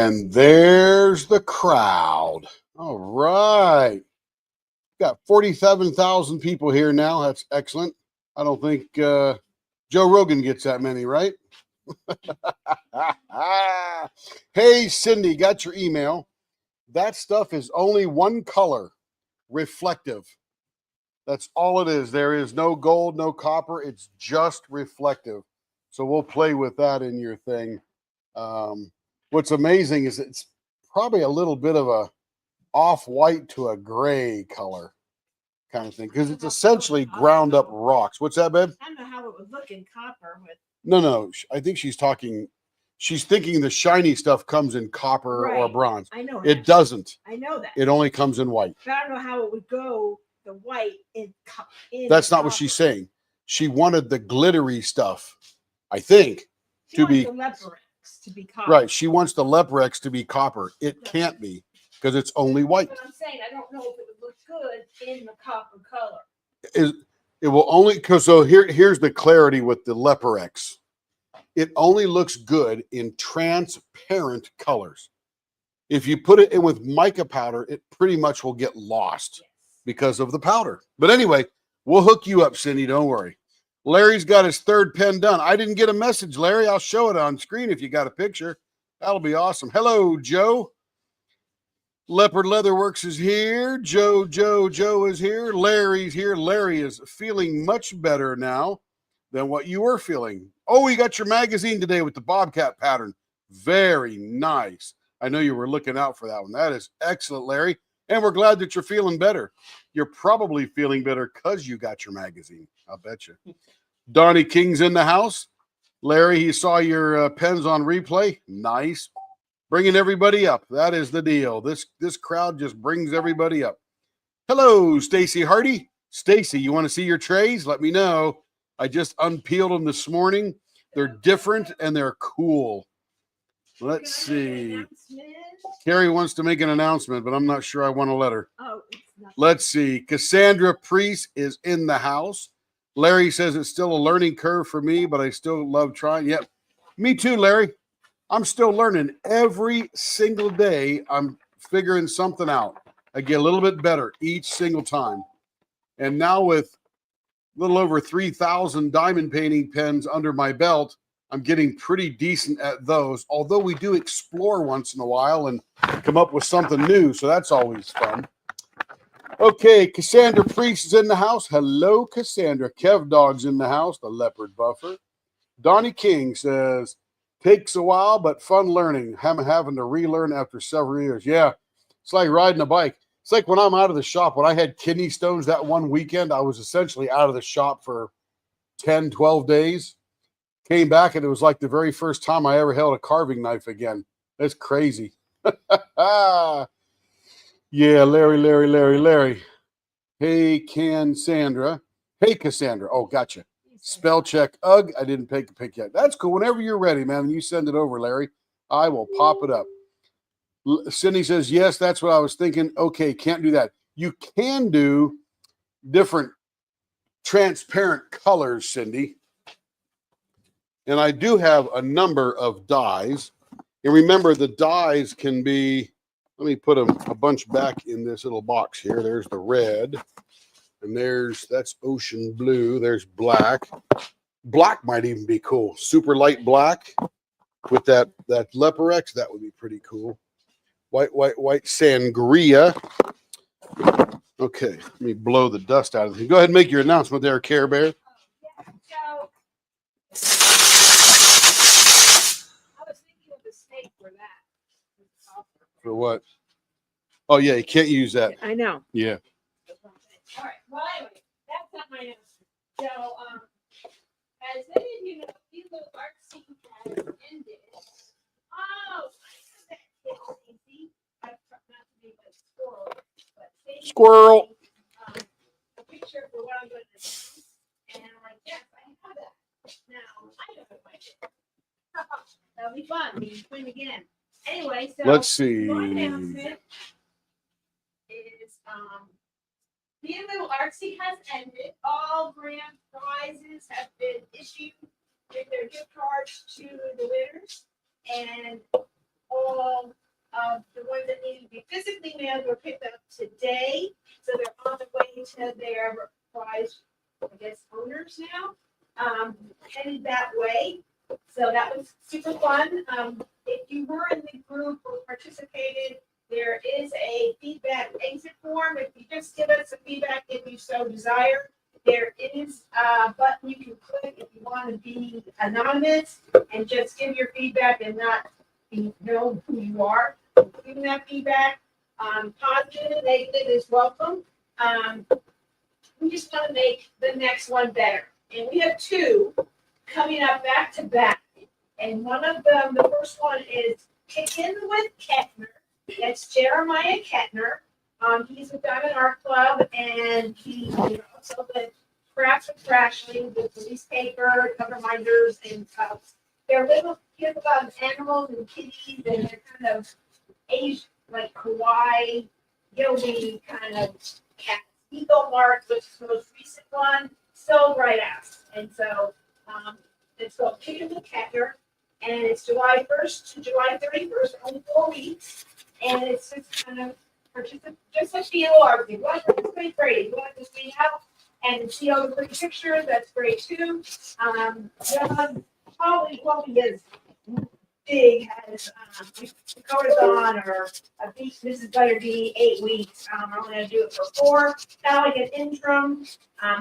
And there's the crowd. All right. Got 47,000 people here now. That's excellent. I don't think Joe Rogan gets that many, right? Hey, Cindy, got your email. That stuff is only one color, reflective. That's all it is. There is no gold, no copper. It's just reflective. So we'll play with that in your thing. What's amazing is it's probably a little bit of a off-white to a gray color kind of thing because it's essentially ground up rocks. What's that, babe? I don't know how it would look in copper with. No. I think she's thinking the shiny stuff comes in copper or bronze. I know it doesn't. I know that. It only comes in white. But I don't know how it would go the white in That's not what she's saying. She wanted the glittery stuff, I think, to be the Leporex to be copper. Right. She wants the Leporex to be copper. It can't be because it's only white. That's what I'm saying. I don't know if it would look good in the copper color. It will only because here's the clarity with the Leporex. It only looks good in transparent colors. If you put it in with mica powder, it pretty much will get lost because of the powder. But anyway, we'll hook you up, Cindy. Don't worry. Larry's got his third pen done. I didn't get a message, Larry. I'll show it on screen if you got a picture. That'll be awesome. Hello, Joe. Leopard Leatherworks is here. Joe is here. Larry's here. Larry is feeling much better now than what you were feeling. Oh, you got your magazine today with the Bobcat pattern. Very nice. I know you were looking out for that one. That is excellent, Larry. And we're glad that you're feeling better. You're probably feeling better because you got your magazine. I'll bet you. Donnie King's in the house. Larry, he saw your pens on replay. Nice. Bringing everybody up. That is the deal. This crowd just brings everybody up. Hello, Stacy Hardy. Stacy, you want to see your trays? Let me know. I just unpeeled them this morning. They're different and they're cool. Let's see. Carrie wants to make an announcement, but I'm not sure I want to let her. Oh, let's see. Cassandra Priest is in the house. Larry says it's still a learning curve for me, but I still love trying. Yep. Me too, Larry. I'm still learning every single day. I'm figuring something out. I get a little bit better each single time. And now with a little over 3,000 diamond painting pens under my belt, I'm getting pretty decent at those, although we do explore once in a while and come up with something new, so that's always fun. Okay, Cassandra Priest is in the house. Hello, Cassandra. Kev Dog's in the house, the leopard buffer. Donnie King says, takes a while, but fun learning. I'm having to relearn after several years. Yeah, it's like riding a bike. It's like when I'm out of the shop. When I had kidney stones that one weekend, I was essentially out of the shop for 10, 12 days. Came back, and it was like the very first time I ever held a carving knife again. That's crazy. Yeah, Larry. Hey, Cassandra. Hey, Cassandra. Oh, gotcha. Spell check. Ugh, I didn't pick a pick yet. That's cool. Whenever you're ready, man, and you send it over, Larry, I will pop it up. Cindy says, yes, that's what I was thinking. Okay, can't do that. You can do different transparent colors, Cindy. And I do have a number of dyes. And remember, the dyes can be, let me put a bunch back in this little box here. There's the red. And that's ocean blue. There's black. Black might even be cool. Super light black with that Leporex. That would be pretty cool. White sangria. Okay, let me blow the dust out of it. Go ahead and make your announcement there, Care Bear. For what? Oh, yeah, you can't use that. I know. Yeah. All right. Well, anyway, that's not my answer. So, as many of you know, these little artsy has ended. Oh, I have that easy. I've tried not to be a squirrel, but Squirrel. A picture for what I'm going to do. And I'm like, yes, I have that. Now, I know what I did. That'll be fun. We can swim again. Anyway, so let's see. My announcement is Being a Little Artsy has ended. All grand prizes have been issued with their gift cards to the winners. And all of the ones that needed to be physically mailed were picked up today. So they're on the way to their prize, I guess, owners now, headed that way. So that was super fun. If you were in the group or participated, there is a feedback exit form. If you just give us some feedback if you so desire, there is a button you can click if you want to be anonymous and just give your feedback and not know who you are. Giving that feedback, positive and negative is welcome. We just want to make the next one better. And we have two coming up back to back. And one of them, the first one is Kicking with Kettner. That's Jeremiah Kettner. He's with Diamond Art Club, and he also the Crafts with Crashly, the police paper, cover minders, and cups. They're little kids about animals and kitties, and they're kind of Asian, like Hawaii, Yogi kind of cats. Eagle Mark, which is the most recent one, so right out. And so it's called Kicking with Kettner, and it's July 1st to July 31st, only 4 weeks. And it's just kind of just like the art. You want to participate, great. You want to just hang out and see all the pretty pictures, that's great too. John probably is big as Dakota's on or a beat Mrs. Butterby 8 weeks. I'm only gonna do it for 4. Kind of like an interim,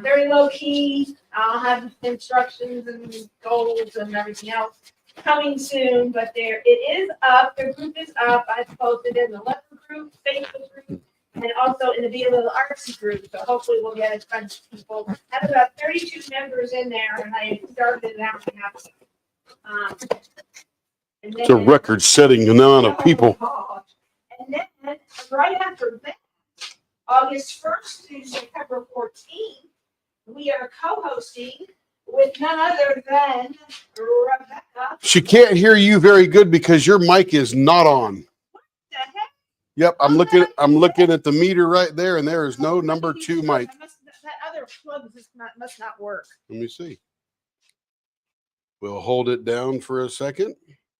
very low key. I'll have instructions and goals and everything else coming soon, but there it is up. The group is up. I posted in the Leopard group, Facebook group, and also in the Be a Little Artsy group. So hopefully we'll get a bunch of people. I have about 32 members in there, and I started it out and then, It's a record-setting amount of people. And then right after that, August 1st to September 14th, we are co-hosting with none other than Rebecca. She can't hear you very good because your mic is not on. What the heck? Yep, I'm looking at the meter right there, and there is no number 2 mic. That other plug must not work. Let me see. We'll hold it down for a second.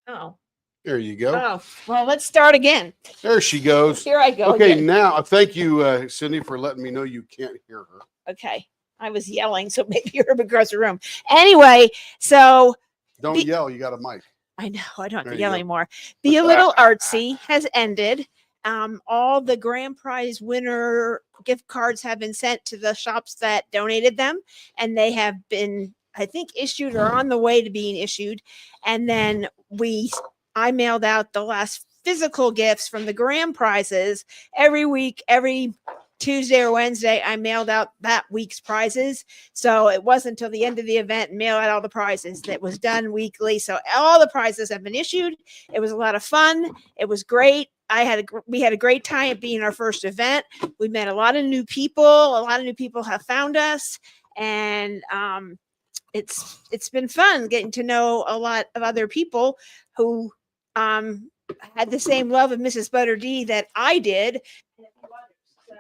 Oh. There you go. Oh, well, let's start again. There she goes. Here I go. Okay, again. now thank you, Cindy, for letting me know you can't hear her. Okay. I was yelling, so maybe you're across the room. Anyway, so don't yell. You got a mic. I know. I don't have There to you yell go. anymore. Be a Little Artsy has ended. All the grand prize winner gift cards have been sent to the shops that donated them, and they have been, I think, issued or on the way to being issued. And then I mailed out the last physical gifts from the grand prizes every week, every Tuesday or Wednesday. I mailed out that week's prizes. So it wasn't until the end of the event, mail out all the prizes. That was done weekly. So all the prizes have been issued. It was a lot of fun. It was great. We had a great time at being our first event. We met a lot of new people. A lot of new people have found us, and it's been fun getting to know a lot of other people who had the same love of Mrs. Butter D that I did. And a few others. So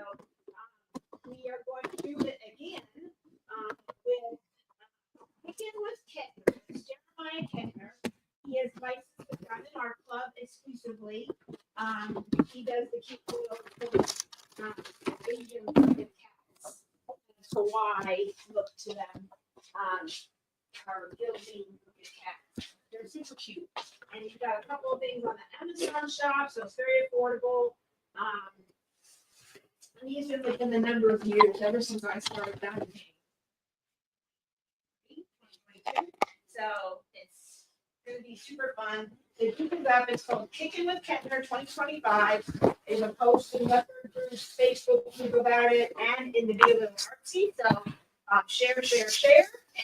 we are going to do it again with Kettner. It's Jeremiah Kettner. He is licensed with Diamond Art Club exclusively. He does the cute little Asian cats. Hawaii look to them. Are building cats. They're super cute. And you've got a couple of things on the Amazon shop, so it's very affordable. And he's been within the number of years ever since I started diamond painting. So it's going to be super fun. The group is up. It's called Kicking with Kettner 2025. There's a post in Leopard Group's Facebook group about it and in the Be a Little Artsy. So share,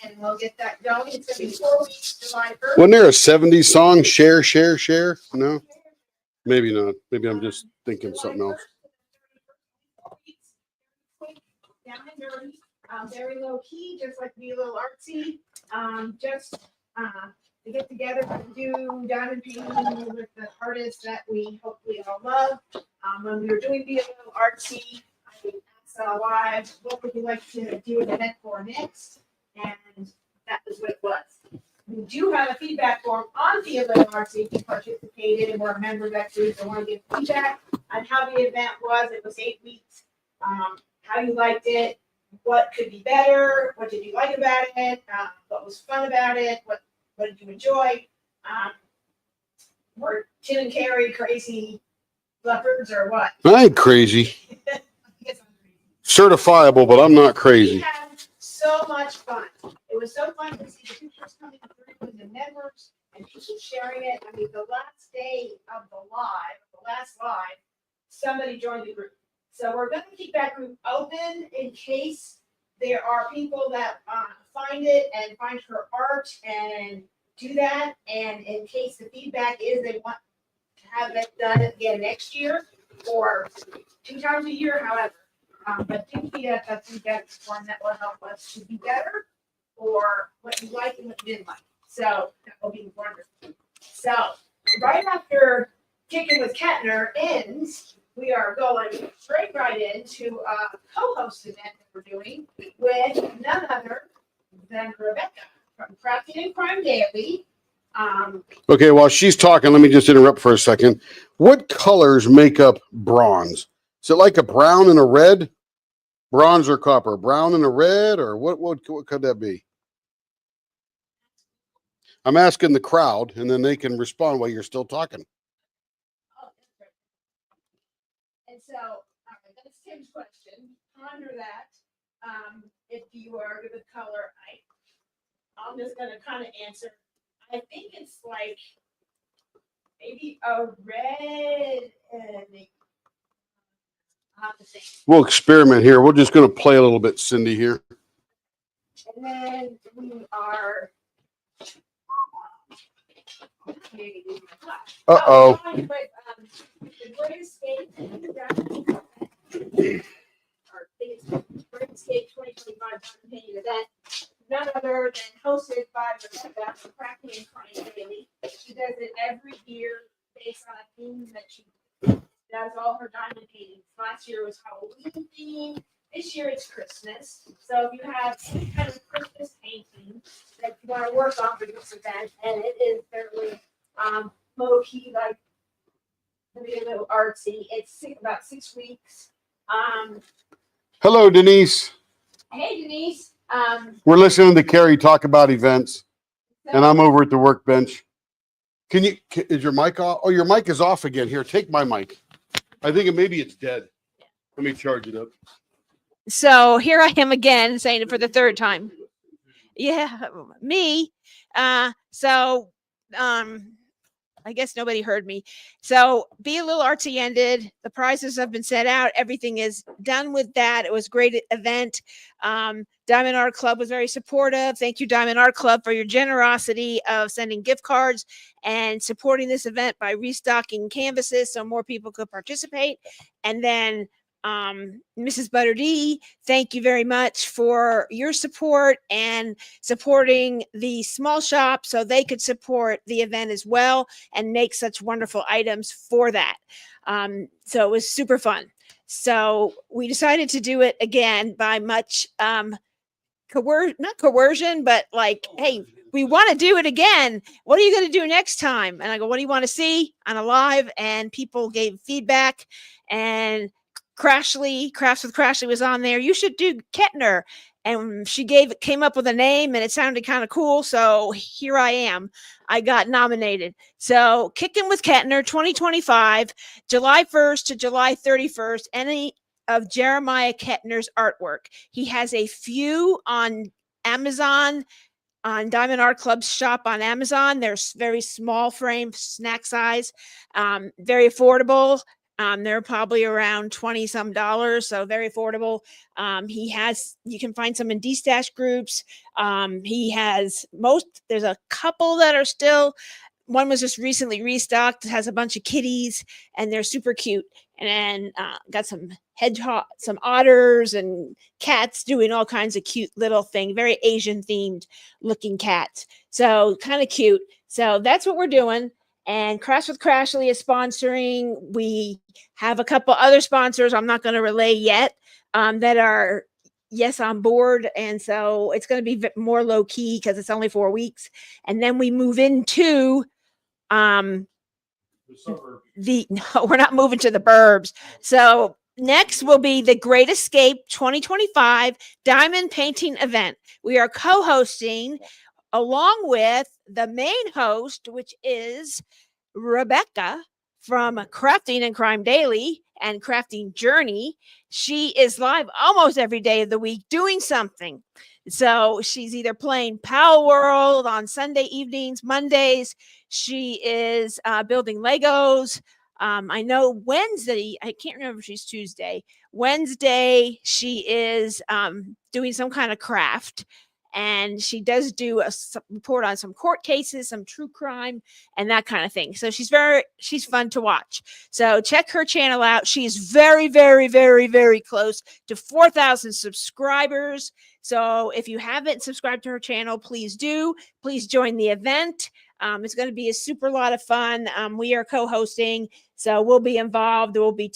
and we'll get that going. It's going to be 4 weeks, July 1st. Wasn't there a 70s song, Share, Share, Share? No? Maybe not. Maybe I'm just thinking something else. Down and dirty, very low key, just like Be a Little Artsy. Just to get together and do diamond painting with the artists that we hopefully all love. When we were doing Be a Little Artsy, I asked wives, what would you like to do an event for next? And that was what it was. we do have a feedback form on Feel Little Artsy if you participated and were a member of that group and want to give feedback on how the event was. It was 8 weeks. How you liked it, what could be better, what did you like about it, what was fun about it, what did you enjoy? Were Tim and Carrie crazy leopards or what? I ain't crazy. I guess I'm crazy. Certifiable, but I'm not We crazy. had so much fun. It was so fun to see the pictures coming through and the members and people sharing it. I mean, the last day of the last live, somebody joined the group. So we're going to keep that group open in case there are people that find it and find her art and do that. And in case the feedback is they want to have it done again next year or 2 times a year, however. But do feed us a feedback form that will help us to be better or what you like and what you didn't like. So that will be wonderful. So right after Kicking with Kettner ends, we are going straight right into a co-host event that we're doing with none other than Rebecca from Crafting and Crime Daily. Okay, while she's talking, let me just interrupt for a second. What colors make up bronze? Is it like a brown and a red? Bronze or copper? Brown and a red, or what could that be? I'm asking the crowd, and then they can respond while you're still talking. Oh, that's right. And so, all right, that's Tim's question. Ponder that. If you are good with color, I'm just gonna kind of answer. I think it's like maybe a red and I'll have to think. We'll experiment here. We're just going to play a little bit, Cindy, here. And then we are. Uh-oh. The Great Escape. Or Great Escape 2025 Companion event. None other than hosted by Rebecca from Crafting and Crime Daily. She does it every year based on a theme that she does all her diamond paintings. Last year was Halloween theme. This year it's Christmas. So if you have any kind of Christmas painting that you want to work on for this event, and it is fairly low key, like maybe a little artsy. It's about 6 weeks. Hello, Denise. Hey Denise. We're listening to Carrie talk about events, and I'm over at the workbench. Is your mic off? Oh, your mic is off again. Here, take my mic. I think maybe it's dead. Let me charge it up. So here I am again saying it for the third time. Yeah, me. I guess nobody heard me. So Be a Little Artsy ended. The prizes have been set out. Everything is done with that. It was a great event. Diamond Art Club was very supportive. Thank you, Diamond Art Club, for your generosity of sending gift cards and supporting this event by restocking canvases so more people could participate. And then Mrs. Butter D, thank you very much for your support and supporting the small shop so they could support the event as well and make such wonderful items for that. So it was super fun. So we decided to do it again by much not coercion, but like, hey, we want to do it again. What are you going to do next time? And I go, what do you want to see on a live? And people gave feedback, and Crafts with Crashly was on there. You should do Kettner. And she came up with a name, and it sounded kind of cool. So here I am. I got nominated. So Kicking with Kettner 2025, July 1st to July 31st, any of Jeremiah Kettner's artwork. He has a few on Amazon, on Diamond Art Club's shop on Amazon. They're very small frame, snack size, very affordable. They're probably around $20 some, so very affordable. You can find some in D-Stash groups. There's a couple that are still, one was just recently restocked. It has a bunch of kitties, and they're super cute. And got some hedgehog, some otters and cats doing all kinds of cute little things, very Asian themed looking cats. So kind of cute. So that's what we're doing. And Crafts with Crashly is sponsoring. We have a couple other sponsors I'm not going to relay yet that are yes, on board. And so it's going to be more low key because it's only 4 weeks. And then we move into um The suburbs. no, we're not moving to the burbs. So next will be the Great Escape 2025 Diamond Painting Event. We are co-hosting along with the main host, which is Rebecca from Crafting and Crime Daily and Crafting Journey. She is live almost every day of the week doing something. So she's either playing Power World on Sunday evenings, Mondays. She is building Legos. I know Wednesday, I can't remember if she's Tuesday. Wednesday, she is doing some kind of craft. And she does do a report on some court cases, some true crime, and that kind of thing. So she's fun to watch. So check her channel out. She's very, very, very, very close to 4,000 subscribers. So if you haven't subscribed to her channel, please do. Please join the event. It's going to be a super lot of fun. We are co-hosting, so we'll be involved. We'll be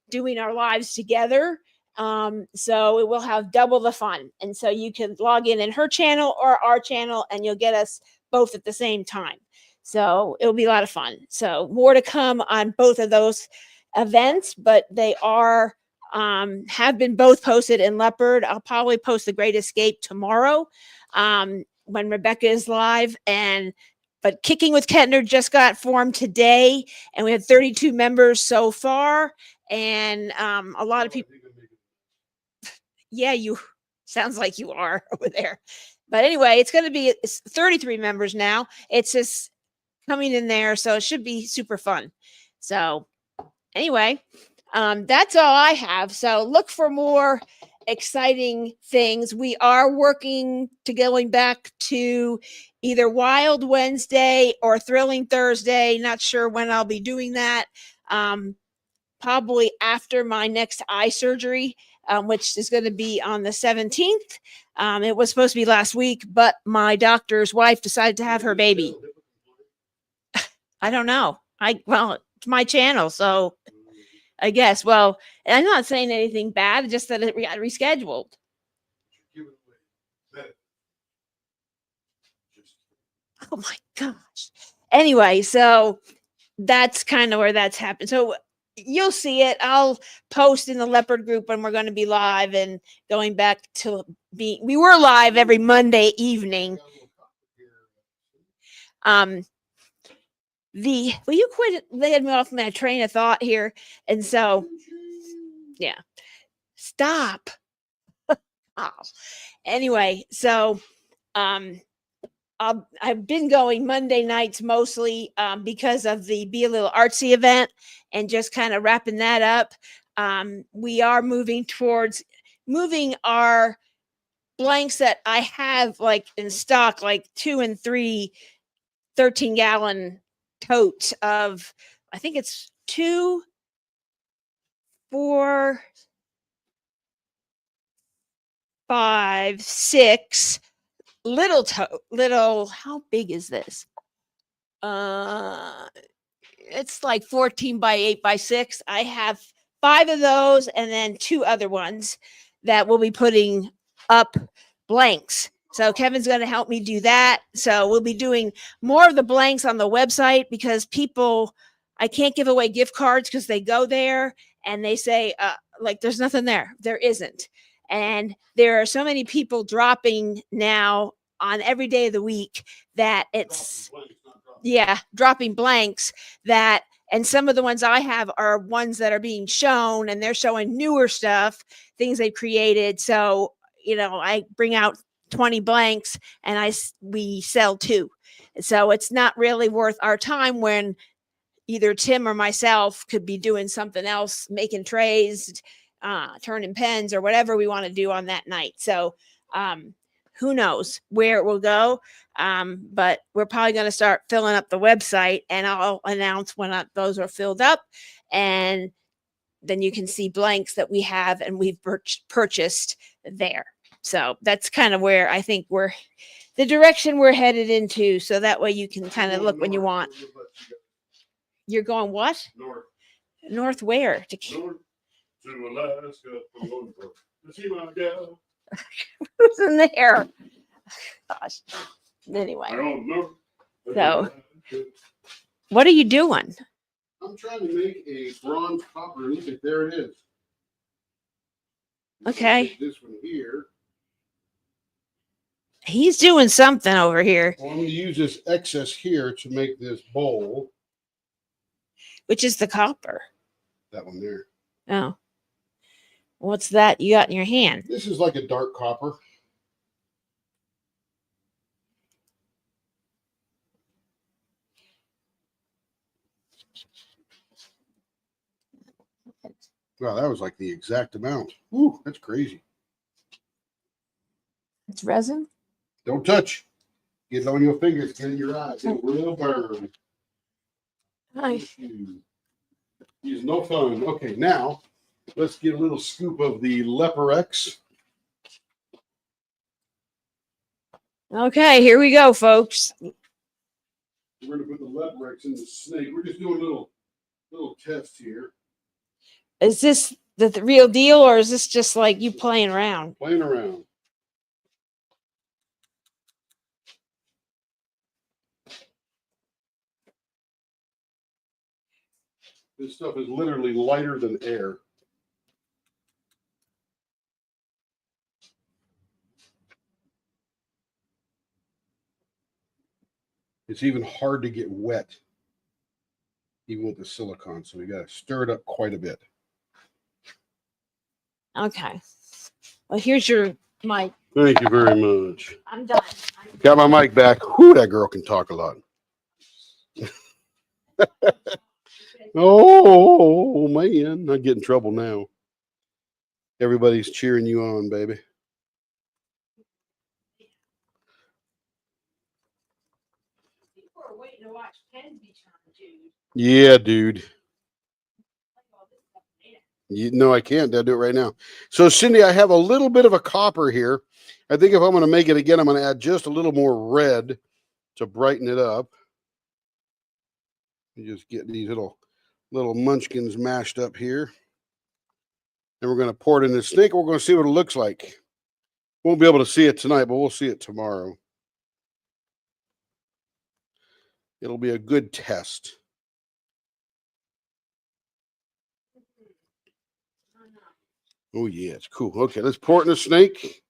doing our lives together. So it will have double the fun. And so you can log in her channel or our channel, and you'll get us both at the same time. So it'll be a lot of fun. So more to come on both of those events, but they are have been both posted in Leopard. I'll probably post the Great Escape tomorrow when Rebecca is live. But Kicking with Kettner just got formed today, and we have 32 members so far. And a lot of people. Yeah, you sounds like you are over there. But anyway, it's going to be 33 members now. It's just coming in there, so it should be super fun. So anyway, that's all I have. So look for more exciting things. We are working to going back to either Wild Wednesday or Thrilling Thursday. Not sure when I'll be doing that. Probably after my next eye surgery, which is going to be on the 17th. It was supposed to be last week, but my doctor's wife decided to have her baby. I don't know. Well, it's my channel, so I guess. Well, I'm not saying anything bad, just that it got rescheduled. Oh my gosh. Anyway, so that's kind of where that's happened. So you'll see it. I'll post in the Leopard group when we're going to be live and going back to we were live every Monday evening. Will you quit letting me off my train of thought here? And so, yeah, stop. Oh. Anyway, so, I've been going Monday nights mostly because of the Be a Little Artsy event and just kind of wrapping that up. We are moving towards moving our blanks that I have like in stock, like 2 and 3 13-gallon totes of, I think it's 2, 4, 5, 6 little, how big is this? It's like 14 by 8 by 6. I have 5 of those and then 2 other ones that we'll be putting up blanks. So Kevin's going to help me do that. So we'll be doing more of the blanks on the website because I can't give away gift cards because they go there and they say, like, there's nothing there. There isn't. And there are so many people dropping now on every day of the week that it's, dropping blanks that, and some of the ones I have are ones that are being shown and they're showing newer stuff, things they've created. So, I bring out 20 blanks and we sell 2. So it's not really worth our time when either Tim or myself could be doing something else, making trays, turning pens or whatever we want to do on that night. So, who knows where it will go. But we're probably going to start filling up the website and I'll announce when those are filled up. And then you can see blanks that we have and we've purchased there. So that's kind of where I think the direction we're headed into. So that way you can kind of look when you want. You're going what? North where? North to Alaska. To see my gal. Who's in there? Gosh. Anyway, don't know. So- what are you doing? I'm trying to make a bronze copper. Look at, there it is. Okay. Take this one here. He's doing something over here, Well, I'm going to use this excess here to make this bowl. which is the copper. That one there. Oh. What's that you got in your hand? This is like a dark copper. Wow, that was like the exact amount. Ooh, that's crazy. It's resin? Don't touch. Get it on your fingers, get it in your eyes. It will burn. Hi. Use no phone. Okay, now let's get a little scoop of the Leporex. Okay, here we go, folks. We're gonna put the Leporex in the snake. We're just doing a little test here. Is this the real deal, or is this just like you playing around? Playing around. This stuff is literally lighter than air. It's even hard to get wet, even with the silicone. So we got to stir it up quite a bit. Okay. Well, here's your mic. Thank you very much. I'm done. Got my mic back. Whew, that girl can talk a lot. Oh, man. I get in trouble now. Everybody's cheering you on, baby. People are waiting to watch Ken be turned, dude. Yeah, dude. Like all this stuff made it. No, I can't. I'll do it right now. So, Cindy, I have a little bit of a copper here. I think if I'm going to make it again, I'm going to add just a little more red to brighten it up. You just get these little munchkins mashed up here. And we're going to pour it in the snake. We're going to see what it looks like. Won't be able to see it tonight, but we'll see it tomorrow. It'll be a good test. Oh, yeah, it's cool. Okay, let's pour it in the snake.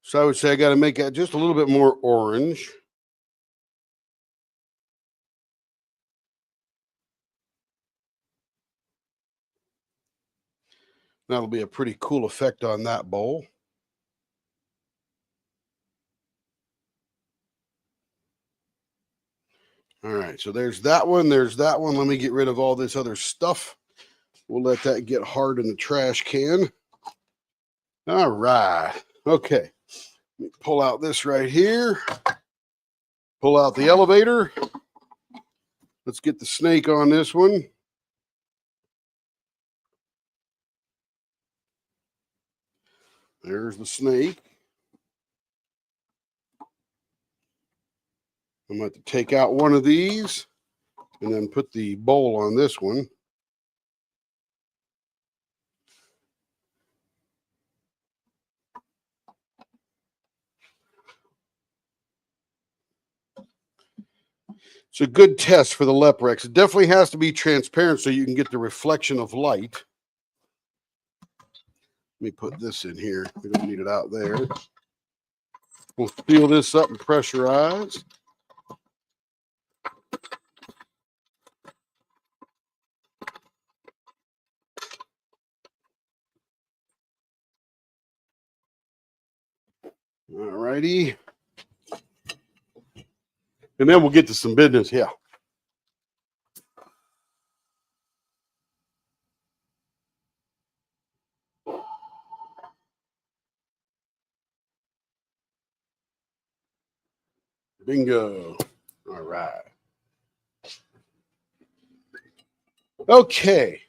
So I would say I got to make that just a little bit more orange. That'll be a pretty cool effect on that bowl. All right, so there's that one. There's that one. Let me get rid of all this other stuff. We'll let that get hard in the trash can. All right. Okay. Let me pull out this right here. Pull out the elevator. Let's get the snake on this one. There's the snake. I'm going to have to take out one of these and then put the bowl on this one. It's a good test for the Leporex. It definitely has to be transparent so you can get the reflection of light. Let me put this in here. We don't need it out there. We'll seal this up and pressurize. All righty. And then we'll get to some business. Yeah. Bingo. All right. Okay.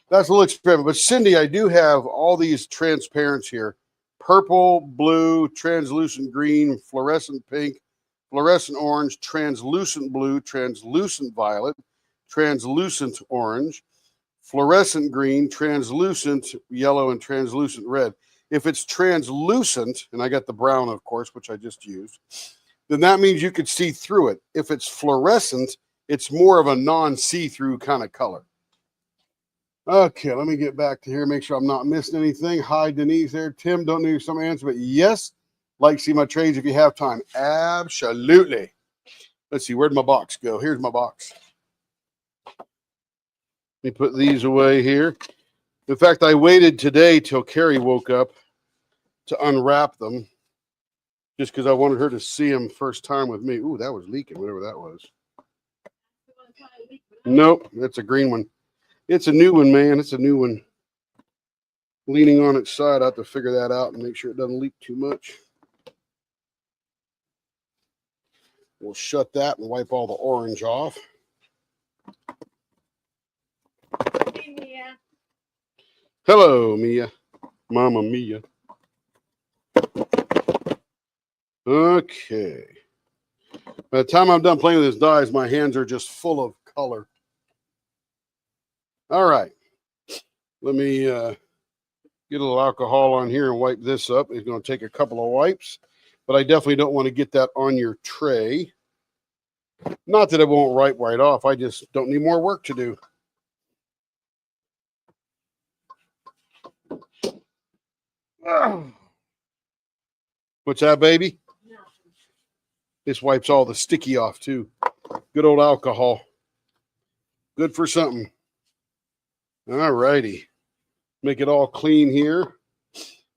That's a little experiment. But Cindy, I do have all these transparents here. Purple, blue, translucent green, fluorescent pink, fluorescent orange, translucent blue, translucent violet, translucent orange, fluorescent green, translucent yellow, and translucent red. If it's translucent, and I got the brown, of course, which I just used, then that means you could see through it. If it's fluorescent, it's more of a non-see-through kind of color. Okay, let me get back to here, make sure I'm not missing anything. Hi, Denise there. Tim, don't know some answer, but yes, like to see my trades if you have time. Absolutely. Let's see, where'd my box go? Here's my box. Let me put these away here. In fact, I waited today till Carrie woke up to unwrap them just because I wanted her to see them first time with me. Ooh, that was leaking, whatever that was. Nope, that's a green one. It's a new one, man. It's a new one. Leaning on its side, I have to figure that out and make sure it doesn't leak too much. We'll shut that and wipe all the orange off. Hey, Mia. Hello, Mia. Mama Mia. Okay. By the time I'm done playing with these dyes, my hands are just full of color. All right. Let me get a little alcohol on here and wipe this up. It's going to take a couple of wipes, but I definitely don't want to get that on your tray. Not that it won't wipe right off. I just don't need more work to do. What's that, baby? No. This wipes all the sticky off too. Good old alcohol. Good for something. All righty. Make it all clean here.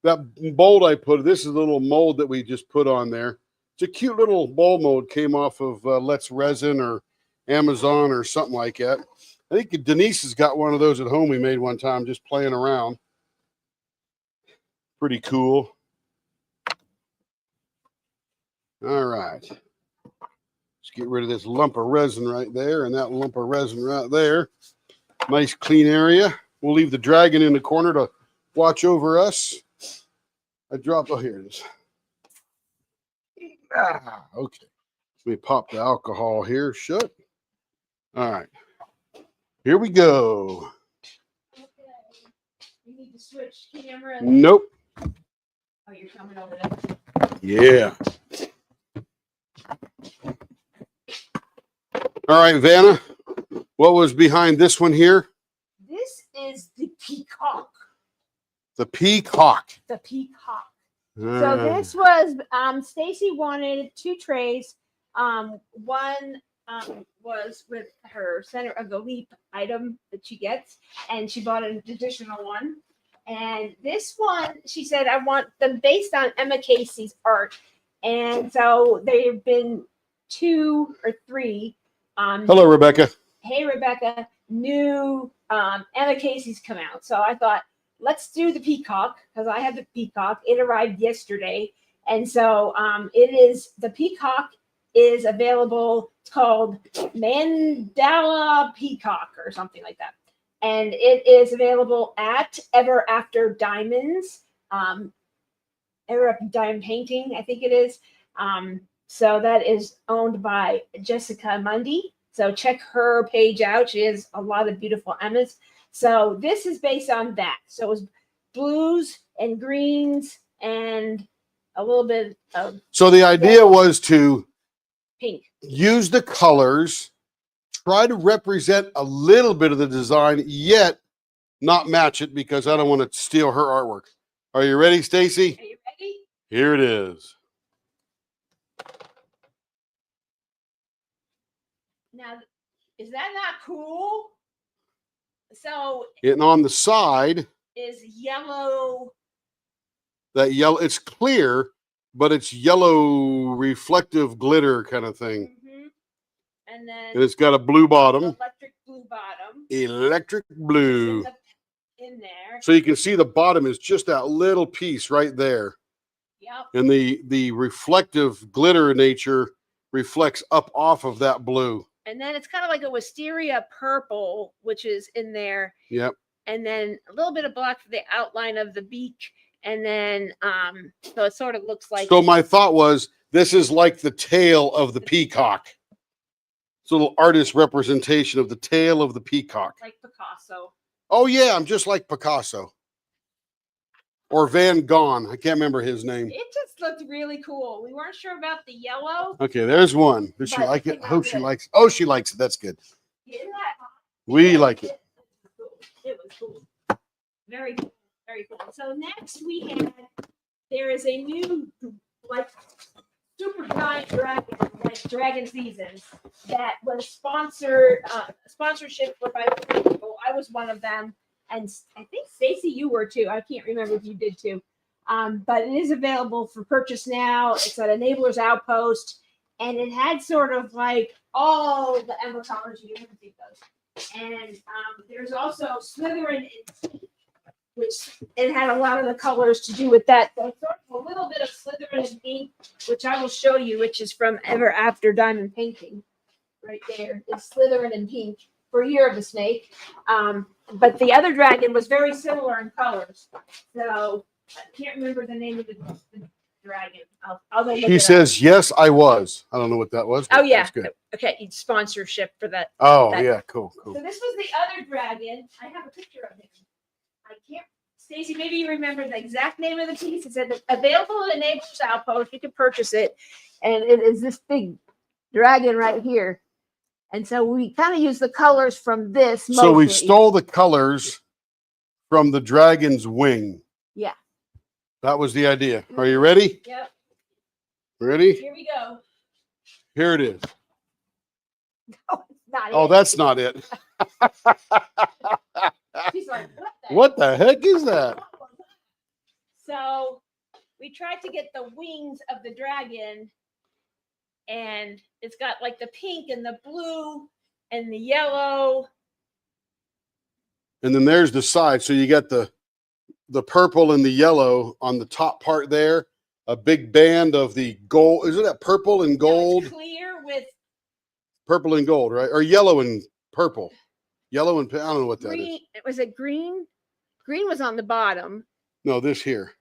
That mold I put, this is a little mold that we just put on there. It's a cute little bowl mold, came off of Let's Resin or Amazon or something like that. I think Denise has got one of those at home we made one time just playing around. Pretty cool. All right. Let's get rid of this lump of resin right there and that lump of resin right there. Nice clean area. We'll leave the dragon in the corner to watch over us. I dropped, oh, here it is. Okay. Let me pop the alcohol here shut. All right. Here we go. Okay. You need to switch camera. Nope. Oh, you're coming over there. Yeah. All right, Vanna. What was behind this one here? This is the peacock. The peacock. The peacock. So Ah. this was Stacy wanted 2 trays. One was with her Center of the Leap item that she gets, and she bought an additional one. And this one, she said, I want them based on Emma Casey's art. And so they've been 2 or 3. Hello, Rebecca. Hey, Rebecca, new Emma Casey's come out. So I thought, let's do the peacock because I have the peacock. It arrived yesterday. And so the peacock is available. It's called Mandala Peacock or something like that. And it is available at Ever After Diamonds, Ever After Diamond Painting, I think it is. So that is owned by Jessica Mundy. So check her page out. She has a lot of beautiful Emmas. So this is based on that. So it was blues and greens and a little bit of So the idea was to pink. use the colors, try to represent a little bit of the design, yet not match it because I don't want to steal her artwork. Are you ready, Stacy? Are you ready? Here it is. Now, is that not cool? So And on the side, is yellow. that yellow, it's clear, but it's yellow reflective glitter kind of thing. And then And it's got a blue bottom, electric blue bottom. electric blue. In there. So you can see the bottom is just that little piece right there. Yep. And the reflective glitter nature reflects up off of that blue. And then it's kind of like a wisteria purple, which is in there. Yep. And then a little bit of black for the outline of the beak. And then, so it sort of looks like. So my thought was, this is like the tail of the peacock. It's a little artist representation of the tail of the peacock. Like Picasso. Oh yeah, I'm just like Picasso. Or Van Gogh. I can't remember his name. It just looked really cool. We weren't sure about the yellow. Okay, there's one. Does she But like it it? came Oh, out she good. likes. Oh, she likes it. That's good. Isn't that hot? We like it. It was cool. Very cool. Very cool. So next there is a new like super giant dragon, like Dragon Seasons, that was sponsorship for by people. I was one of them, and I think Stacy, you were too. I can't remember if you did too. But it is available for purchase now. It's at Enabler's Outpost, and it had sort of like all the emblem colors you can ever think of. And there's also Slytherin in pink, which it had a lot of the colors to do with that. So it's sort of a little bit of Slytherin in pink, which I will show you, which is from Ever After Diamond Painting. Right there is Slytherin in pink for Year of the Snake. But the other dragon was very similar in colors. So I can't remember the name of the dragon. I'll go look She it up. says, yes, I was. I don't know what that was. but Oh, yeah. That's good. Okay, it's sponsorship for that. Oh, That- yeah. Cool. Cool. So this was the other dragon. I have a picture of him. I can't. Stacy, maybe you remember the exact name of the piece. It said available at Enabler's Outpost. You can purchase it, and it is this big dragon right here. And so we kind of use the colors from this. So we mostly. stole the colors from the dragon's wing. Yeah. That was the idea. Are you ready? Yep. Ready? Here we go. Here it is. Oh, it's not Oh, it. that's not it. She's like, What the heck is that? So we tried to get the wings of the dragon, and it's got like the pink and the blue and the yellow. And then there's the side. So you got the purple and the yellow on the top part there. A big band of the gold. Isn't that purple and No, it's gold? clear with Purple and gold, right? Or yellow and purple. Yellow and I don't know what that is. green. Was it green? Green was on the bottom. No, this here.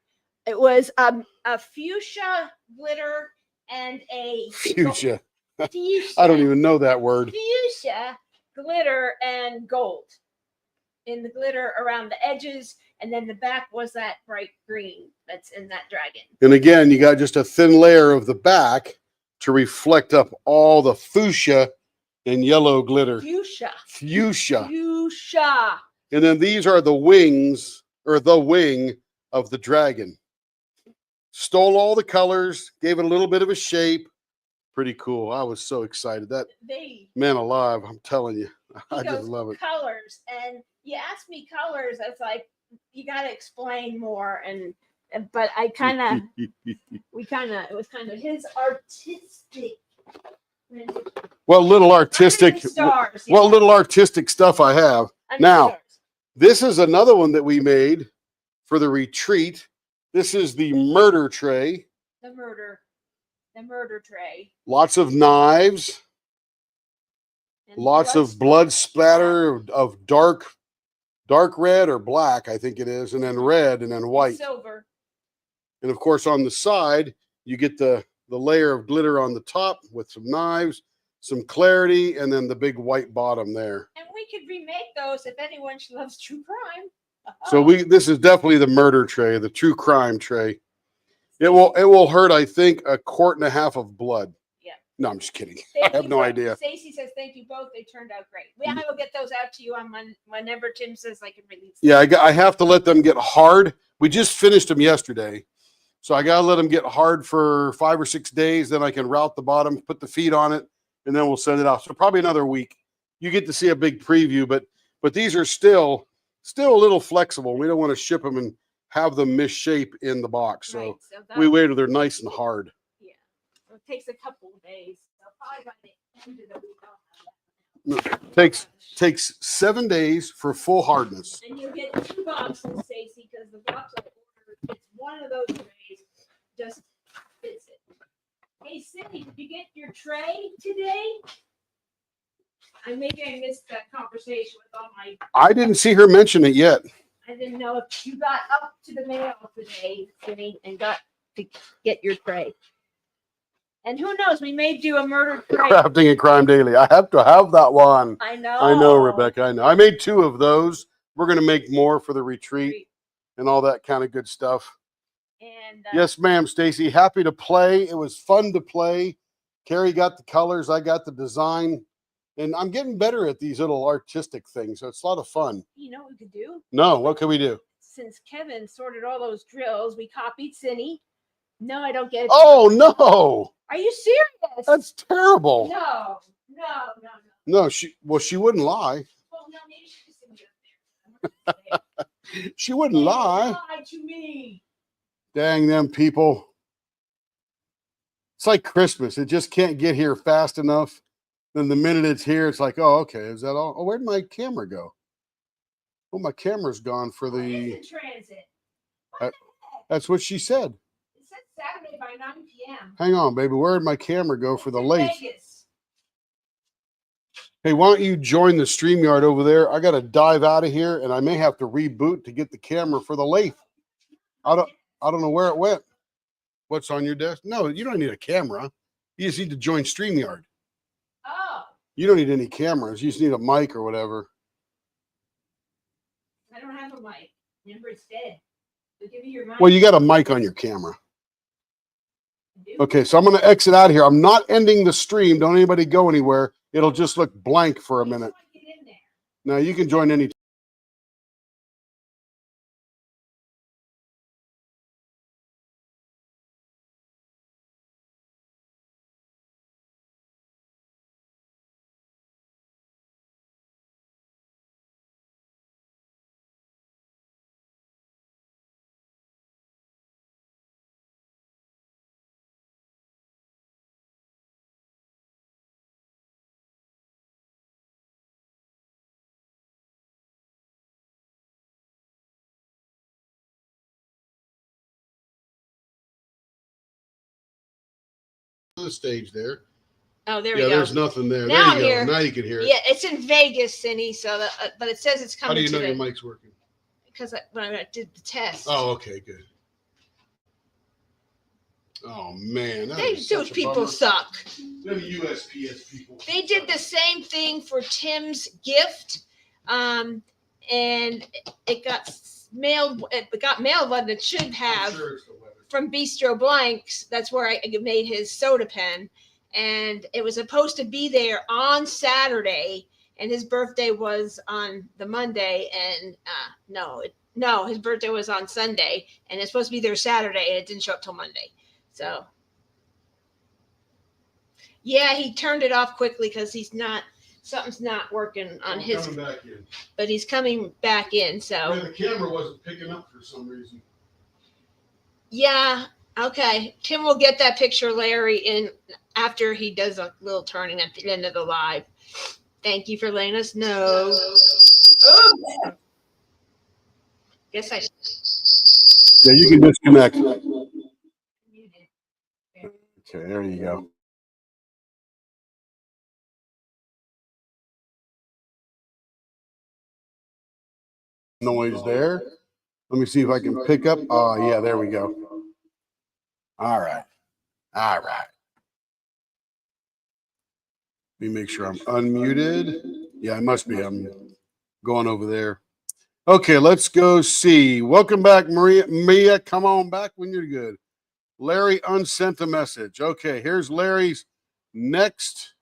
It was a fuchsia glitter and a Fuchsia. fuchsia. I don't even know that word. Fuchsia glitter and gold in the glitter around the edges, and then the back was that bright green that's in that dragon. And again, you got just a thin layer of the back to reflect up all the fuchsia and yellow glitter. Fuchsia. Fuchsia. Fuchsia. And then these are the wings or the wing of the dragon. Stole all the colors, gave it a little bit of a shape. Pretty cool. I was so excited. That They man alive, I'm telling you. I goes, just love it. colors, and you asked me colors. It's like you got to explain more, but I kind of it was kind of his artistic. Well, little artistic. Under the stars. What yeah. little artistic stuff I have. Under the now, stars. This is another one that we made for the retreat. This is the murder tray. the murder tray. Lots of knives, And lots of blood splatter of dark red or black, I think it is, and then red and then white. silver. And of course, on the side, you get the layer of glitter on the top with some knives, some clarity, and then the big white bottom there. And we could remake those if anyone loves true crime. So this is definitely the murder tray, the true crime tray. It will hurt, I think, 1.5 quart of blood. Yeah. No, I'm just kidding. Thank I have you no both. idea. Stacy says thank you both. They turned out great. I will get those out to you on whenever Tim says I can release them. Yeah, I have to let them get hard. We just finished them yesterday. So I got to let them get hard for 5 or 6 days. Then I can route the bottom, put the feet on it, and then we'll send it out. So probably another week. You get to see a big preview, but these are still a little flexible. We don't want to ship them and have them misshape in the box. So Right, so that- we wait till they're nice and hard. Yeah. So it takes a couple of days. So probably by the end of the week I'll have that. Takes 7 days for full hardness. And you'll get 2 boxes, Stacy, because the box I ordered, it's one of those trays, just fits it. Hey, Cindy, did you get your tray today. Maybe I missed that conversation with all my. I didn't see her mention it yet. I didn't know if you got up to the mail today, Cindy, and got to get your tray. And who knows, we may do a murder tray. Crafting and Crime Daily. I have to have that one. I know. I know, Rebecca. I know. I made 2 of those. We're going to make more for the retreat and all that kind of good stuff. And Yes, ma'am, Stacy. Happy to play. It was fun to play. Carrie got the colors. I got the design. And I'm getting better at these little artistic things. So it's a lot of fun. you know what we could do? No, what can we do? Since Kevin sorted all those drills, we copied Cindy. No, I don't get it. Oh, no. Are you serious? That's terrible. No. No, she wouldn't lie. Well, no, maybe she just didn't get up there. She wouldn't lie. Lie to me. Dang them people. It's like Christmas. It just can't get here fast enough. Then the minute it's here, it's like, oh, okay, is that all? Oh, where'd my camera go? Oh, my camera's gone for Oh, the. it's in transit. That's what she said. It said Saturday by 9 p.m. Hang on, baby. Where'd my camera go for the In late? Vegas. Hey, why don't you join the StreamYard over there? I got to dive out of here, and I may have to reboot to get the camera for the lathe. I don't know where it went. What's on your desk? No, you don't need a camera. You just need to join StreamYard. Oh, You don't need any cameras. You just need a mic or whatever. I don't have a mic. Remember, it's dead. So give me your mic. Well, you got a mic on your camera. I do. Okay, so I'm going to exit out of here. I'm not ending the stream. Don't anybody go anywhere. It'll just look blank for a I just minute. wanna get in there. Now you can join any. The stage there. Oh, there Yeah, we go. there's nothing there. Now There you here. go. Now you can hear it. Yeah, it's in Vegas, Cindy. So, but it says it's How coming do you know to your the mic's working? because when I did the test. Oh, okay, good. Oh man, that They, is those such a people bummer. suck. Them USPS people. They did the same thing for Tim's gift, and it got mailed. It got mailed what it should I'm have sure it's the weather. from Bistro Blanks. That's where I made his soda pen, and it was supposed to be there on Saturday, and his birthday was on the Monday, and no, his birthday was on Sunday, and it's supposed to be there Saturday, and it didn't show up till Monday. So, yeah, he turned it off quickly because something's not working on I'm his, coming back in. but he's coming back in. So, Man, the camera wasn't picking up for some reason. yeah, okay. Tim will get that picture, Larry, in after he does a little turning at the end of the live. Thank you for letting us know. Oh, guess I Yeah, you can disconnect. Muted. Okay, there you go. Noise there. Let me see if I can pick up. Oh, yeah, there we go. All right. All right. Let me make sure I'm unmuted. Yeah, I must be. I'm going over there. Okay, let's go see. Welcome back, Maria. Mia, come on back when you're good. Larry unsent a message. Okay, here's Larry's next.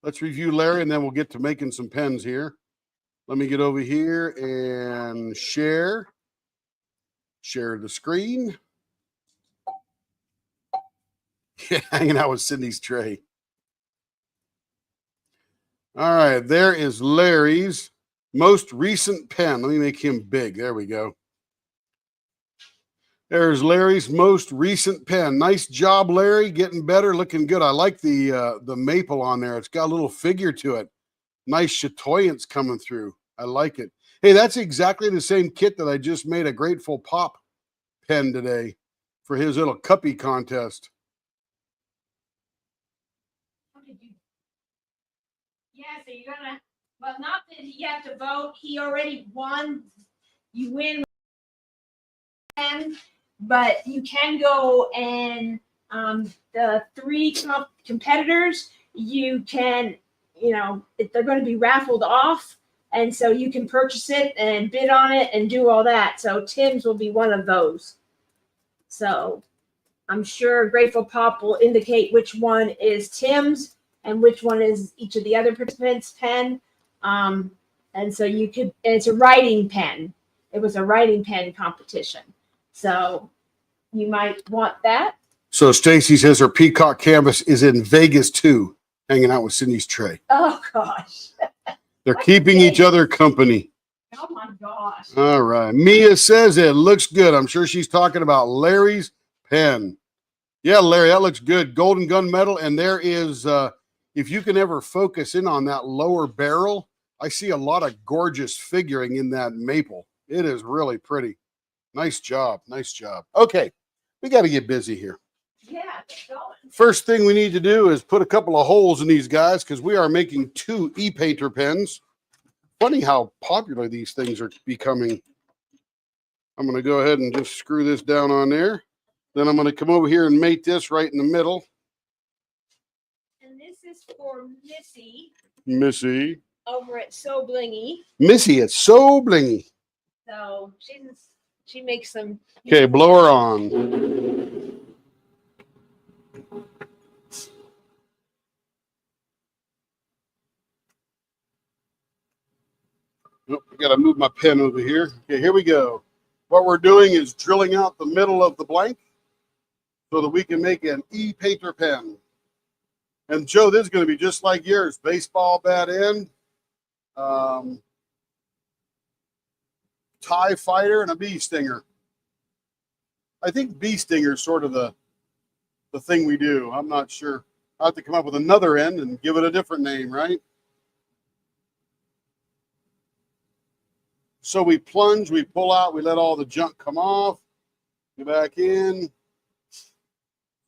Let's review Larry, and then we'll get to making some pens here. Let me get over here and share. Share the screen. Yeah, hanging out with Cindy's tray. All right, there is Larry's most recent pen. Let me make him big. There we go. There's Larry's most recent pen. Nice job, Larry. Getting better, looking good. I like the maple on there. It's got a little figure to it. Nice chatoyance coming through. I like it. Hey, that's exactly the same kit that I just made a Grateful Pop pen today for his little cuppy contest. Yeah, so you're gonna, well, not that you have to vote. He already won. You win, but you can go and the three competitors, you can, they're going to be raffled off. And so you can purchase it and bid on it and do all that. So Tim's will be one of those. So I'm sure Grateful Pop will indicate which one is Tim's and which one is each of the other participants' pen. And so you could, and it's a writing pen. It was a writing pen competition. So you might want that. So Stacy says her peacock canvas is in Vegas too, hanging out with Cindy's tray. Oh, gosh. They're keeping each other company. Oh, my gosh. All right. Mia says it looks good. I'm sure she's talking about Larry's pen. Yeah, Larry, that looks good. Golden gunmetal. And there is, if you can ever focus in on that lower barrel, I see a lot of gorgeous figuring in that maple. It is really pretty. Nice job. Nice job. Okay. We got to get busy here. Yeah, it's going. First thing we need to do is put a couple of holes in these guys because we are making 2 e-painter pens. Funny how popular these things are becoming. I'm going to go ahead and just screw this down on there. Then I'm going to come over here and mate this right in the middle. And this is for Missy Missy. over at So Blingy. Missy, it's so blingy. So she makes some. Okay, blow her on. Nope, I got to move my pen over here. Okay, here we go. What we're doing is drilling out the middle of the blank so that we can make an e-painter pen. And Joe, this is going to be just like yours. Baseball bat end, TIE fighter, and a bee stinger. I think bee stinger is sort of the thing we do. I'm not sure. I'll have to come up with another end and give it a different name, right? So we plunge, we pull out, we let all the junk come off, get back in.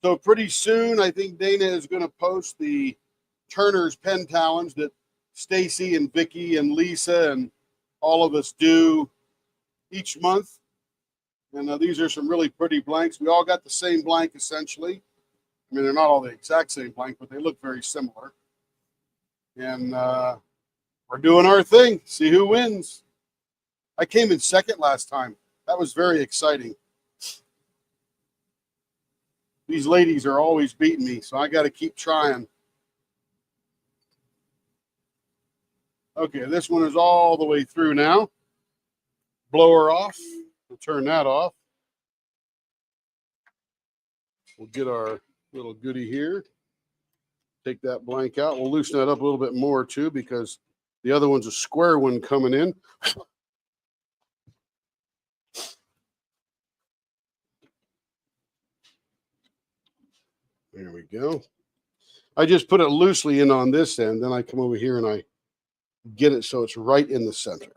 So pretty soon, I think Dana is going to post the Turner's Pen Challenge that Stacy and Vicky and Lisa and all of us do each month. And these are some really pretty blanks. We all got the same blank, essentially. I mean, they're not all the exact same blank, but they look very similar. And we're doing our thing. See who wins. I came in second last time. That was very exciting. These ladies are always beating me, so I got to keep trying. Okay, this one is all the way through now. Blow her off. We'll turn that off. We'll get our little goodie here. Take that blank out. We'll loosen that up a little bit more too because the other one's a square one coming in. There we go. I just put it loosely in on this end. Then I come over here and I get it so it's right in the center.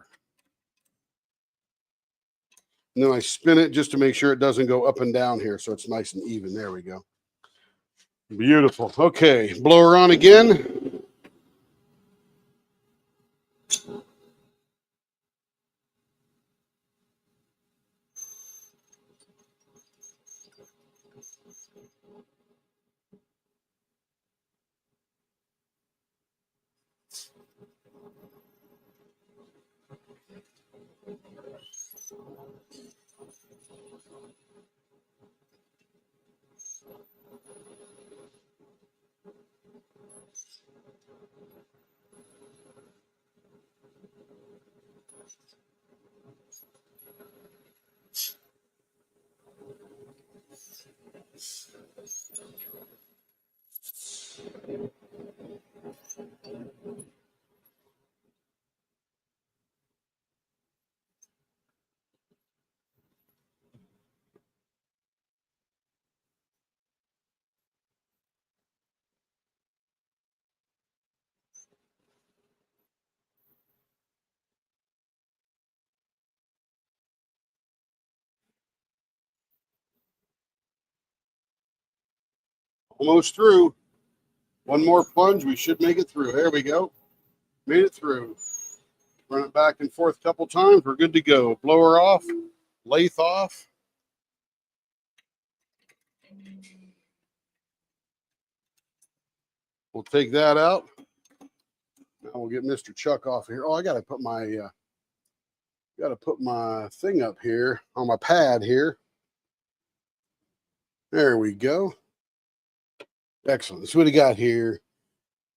And then I spin it just to make sure it doesn't go up and down here so it's nice and even. There we go. Beautiful. Okay, blow her on again. Almost through. One more plunge. We should make it through. There we go. Made it through. Run it back and forth a couple times. We're good to go. Blower off. Lathe off. We'll take that out. Now we'll get Mr. Chuck off here. Oh, I got to put my thing up here on my pad here. There we go. Excellent. So what do we got here?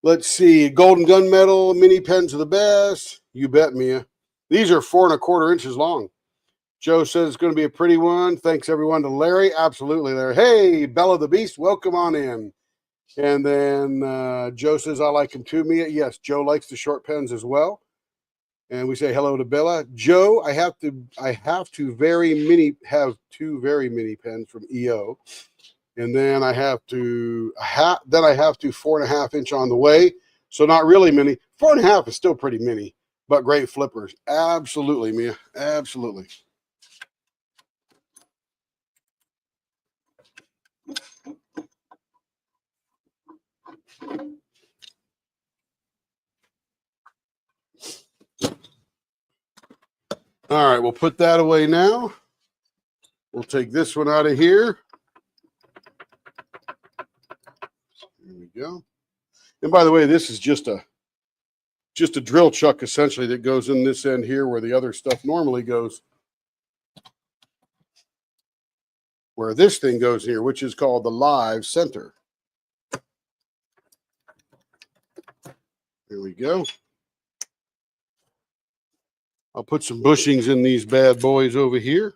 Let's see. Golden gunmetal mini pens are the best. You bet, Mia. These are 4¼ inches long. Joe says it's going to be a pretty one. Thanks everyone to Larry. Absolutely, Larry. Hey, Bella the Beast, welcome on in. And then Joe says I like them too, Mia. Yes, Joe likes the short pens as well. And we say hello to Bella. Joe, I have two very mini pens from EO. And then I have to 4.5 inch on the way. So not really mini. 4.5 is still pretty mini, but great flippers. Absolutely, Mia. Absolutely. All right, we'll put that away now. We'll take this one out of here. There we go. And by the way, this is just a drill chuck essentially that goes in this end here where the other stuff normally goes. Where this thing goes here, which is called the live center. There we go. I'll put some bushings in these bad boys over here.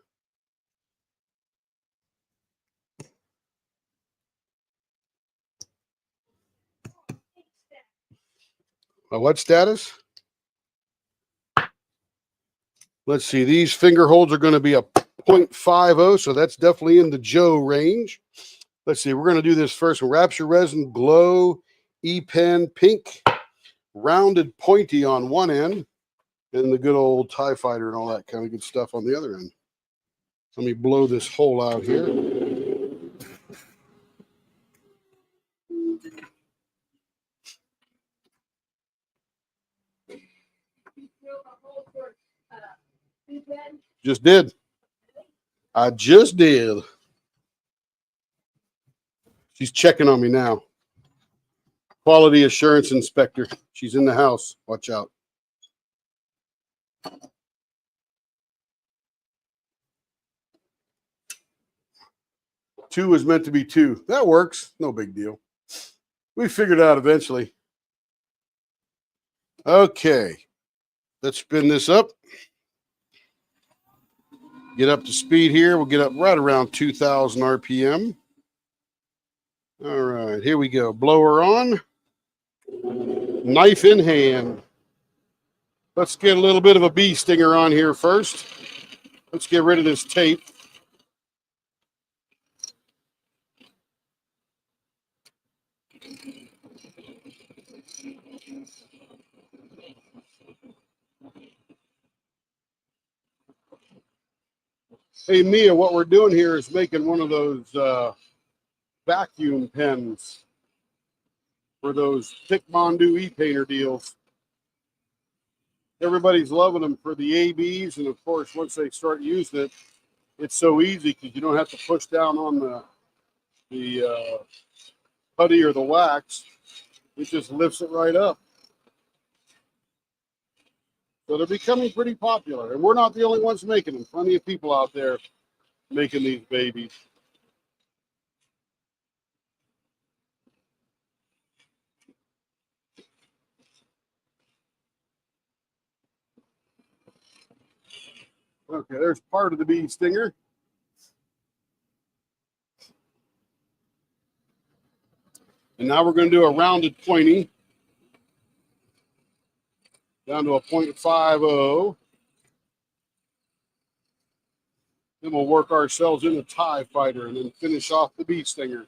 What status? Let's see. These finger holes are going to be a 0.50, so that's definitely in the Joe range. Let's see. We're going to do this first. Rapture Resin Glow E-Pen Pink, rounded pointy on one end, and the good old TIE Fighter and all that kind of good stuff on the other end. Let me blow this hole out here. Just did. I just did. She's checking on me now. Quality assurance inspector. She's in the house. Watch out. Two is meant to be two. That works. No big deal. We figured it out eventually. Okay. Let's spin this up. Get up to speed here. We'll get up right around 2,000 RPM. All right. Here we go. Blower on. Knife in hand. Let's get a little bit of a bee stinger on here first. Let's get rid of this tape. Hey, Mia, what we're doing here is making one of those vacuum pens for those thick Mondu e-painter deals. Everybody's loving them for the ABs, and of course, once they start using it, it's so easy because you don't have to push down on the putty or the wax. It just lifts it right up. So they're becoming pretty popular, and we're not the only ones making them. Plenty of people out there making these babies. Okay, there's part of the bee stinger. And now we're going to do a rounded pointy down to a 0.50. Then we'll work ourselves in a TIE Fighter and then finish off the bee stinger.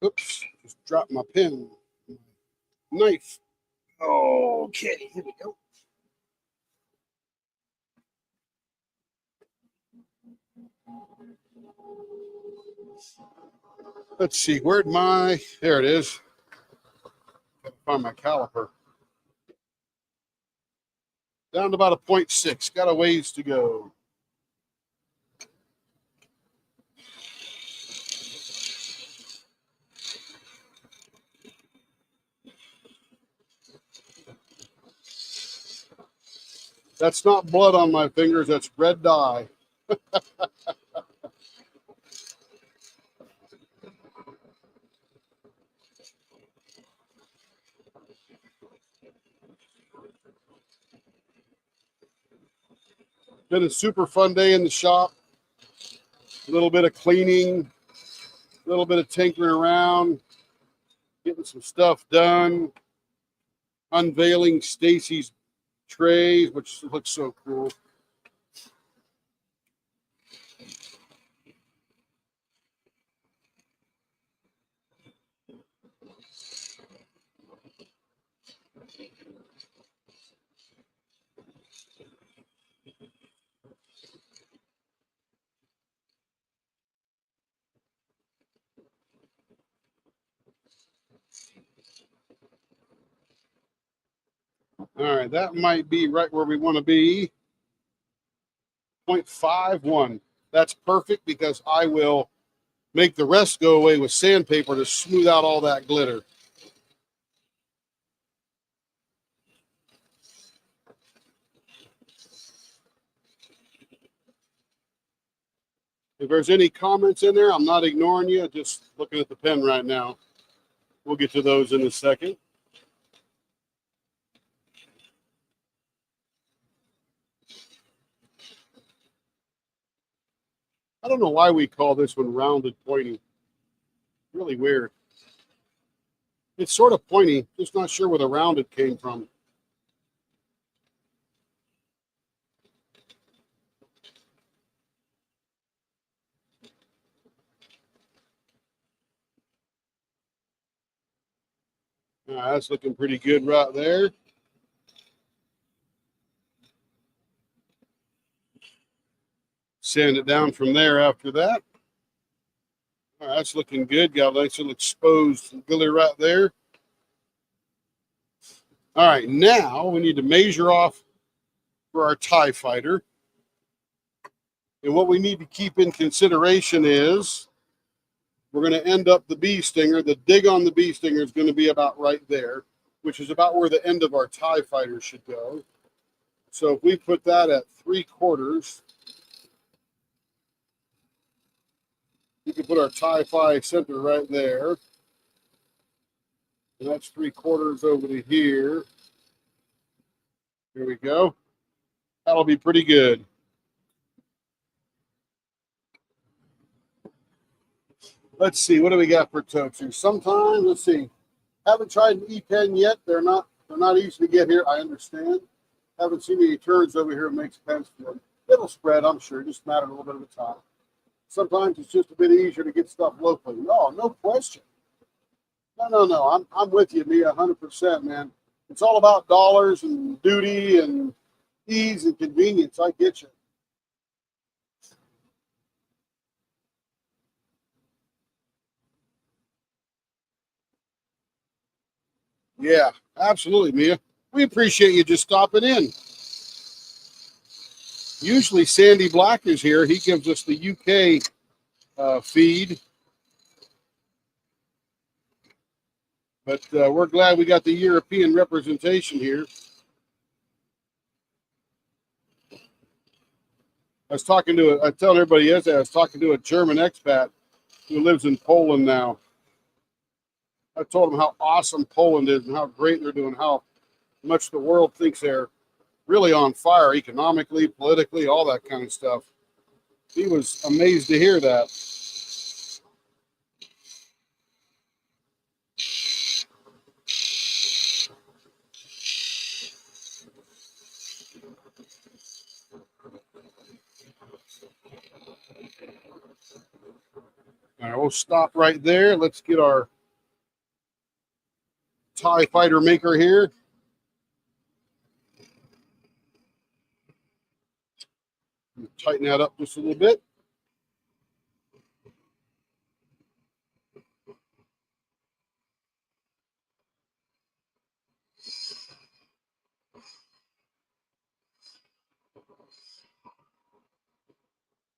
Oops, just dropped my pen. Knife. Okay, here we go. Let's see, where'd there it is. Gotta find my caliper. Down to about a 0.6. Got a ways to go. That's not blood on my fingers, that's red dye. Been a super fun day in the shop. A little bit of cleaning, a little bit of tinkering around, getting some stuff done, unveiling Stacy's trays, which looks so cool. All right, that might be right where we want to be. 0.51. That's perfect because I will make the rest go away with sandpaper to smooth out all that glitter. If there's any comments in there, I'm not ignoring you, just looking at the pen right now. We'll get to those in a second. I don't know why we call this one rounded pointy. Really weird. It's sort of pointy, just not sure where the rounded came from. That's looking pretty good right there. Sand it down from there after that. All right, that's looking good. Got a nice little exposed glitter right there. All right, now we need to measure off for our TIE fighter. And what we need to keep in consideration is we're going to end up the bee stinger. The dig on the bee stinger is going to be about right there, which is about where the end of our TIE fighter should go. So if we put that at 3/4, you can put our TIE Fi center right there. And that's 3/4 over to here. Here we go. That'll be pretty good. Let's see, what do we got for Totsu? Sometimes, let's see. Haven't tried an E-pen yet. They're not easy to get here. I understand. Haven't seen any turns over here that makes pens for them. It'll spread, I'm sure. Just a matter of a little bit of time. Sometimes it's just a bit easier to get stuff locally. No question. No. I'm with you, Mia, 100%, man. It's all about dollars and duty and ease and convenience. I get you. Yeah, absolutely, Mia. We appreciate you just stopping in. Usually Sandy Black is here. He gives us the UK feed. But we're glad we got the European representation here. I was talking to I tell everybody yesterday, I was talking to a German expat who lives in Poland now. I told him how awesome Poland is and how great they're doing, how much the world thinks they're really on fire economically, politically, all that kind of stuff. He was amazed to hear that. All right, we'll stop right there. Let's get our TIE fighter maker here. Tighten that up just a little bit.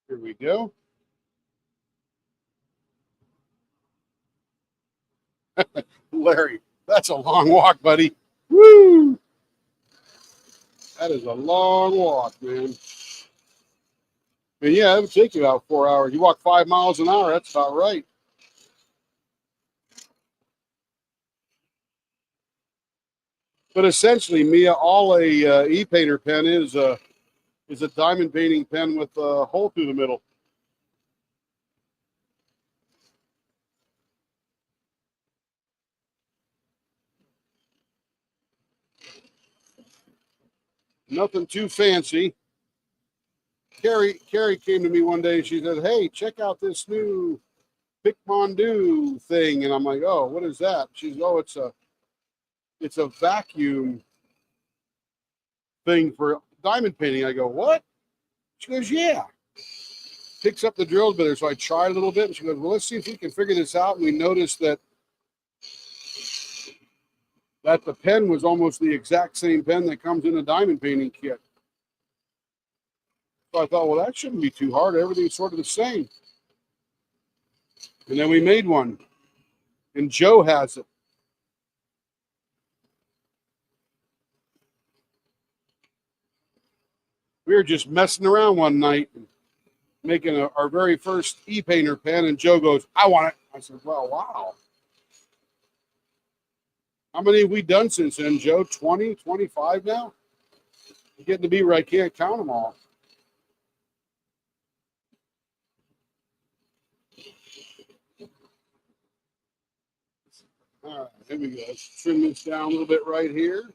Here we go. Larry, that's a long walk, buddy. Woo! That is a long walk, man. And yeah, it would take you about 4 hours. You walk 5 miles an hour, that's about right. But essentially, Mia, all a e-painter pen is a diamond painting pen with a hole through the middle. Nothing too fancy. Carrie came to me one day. She said, "Hey, check out this new Pic Mondu thing," and I'm like, "Oh, what is that?" She's, "Oh, it's a vacuum thing for diamond painting." I go, "What?" She goes, "Yeah." Picks up the drill bit, so I tried a little bit, and she goes, "Well, let's see if we can figure this out." And we noticed that the pen was almost the exact same pen that comes in a diamond painting kit. So I thought, well, that shouldn't be too hard. Everything's sort of the same. And then we made one, and Joe has it. We were just messing around one night, making our very first e-painter pen, and Joe goes, "I want it." I said, "Well, wow. How many have we done since then, Joe? 20, 25 now? You're getting to be where I can't count them all." All right, here we go. Let's trim this down a little bit right here.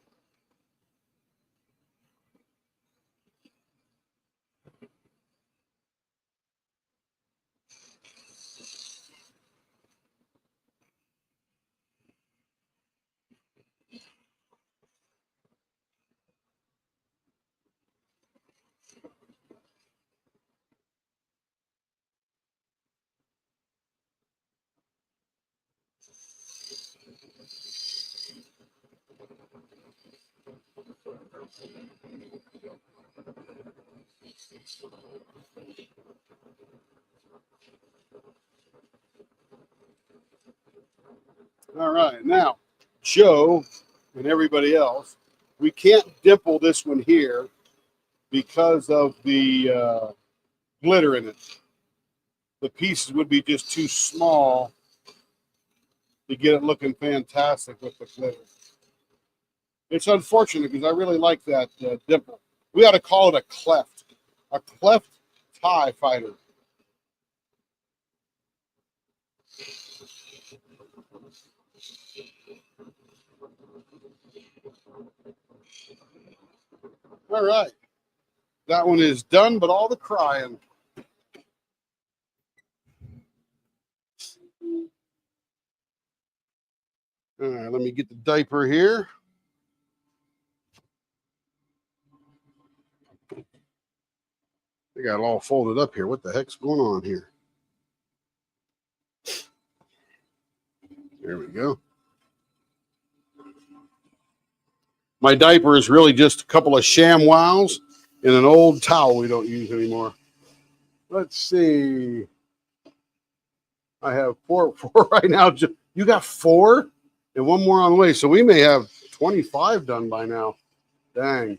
All right, now, Joe and everybody else, we can't dimple this one here because of the glitter in it. The pieces would be just too small to get it looking fantastic with the glitter. It's unfortunate because I really like that dimple. We ought to call it a cleft TIE fighter. All right. That one is done, but all the crying. All right, let me get the diaper here. They got it all folded up here. What the heck's going on here? There we go. My diaper is really just a couple of ShamWows and an old towel we don't use anymore. Let's see. I have four right now. You got 4 and one more on the way. So we may have 25 done by now. Dang.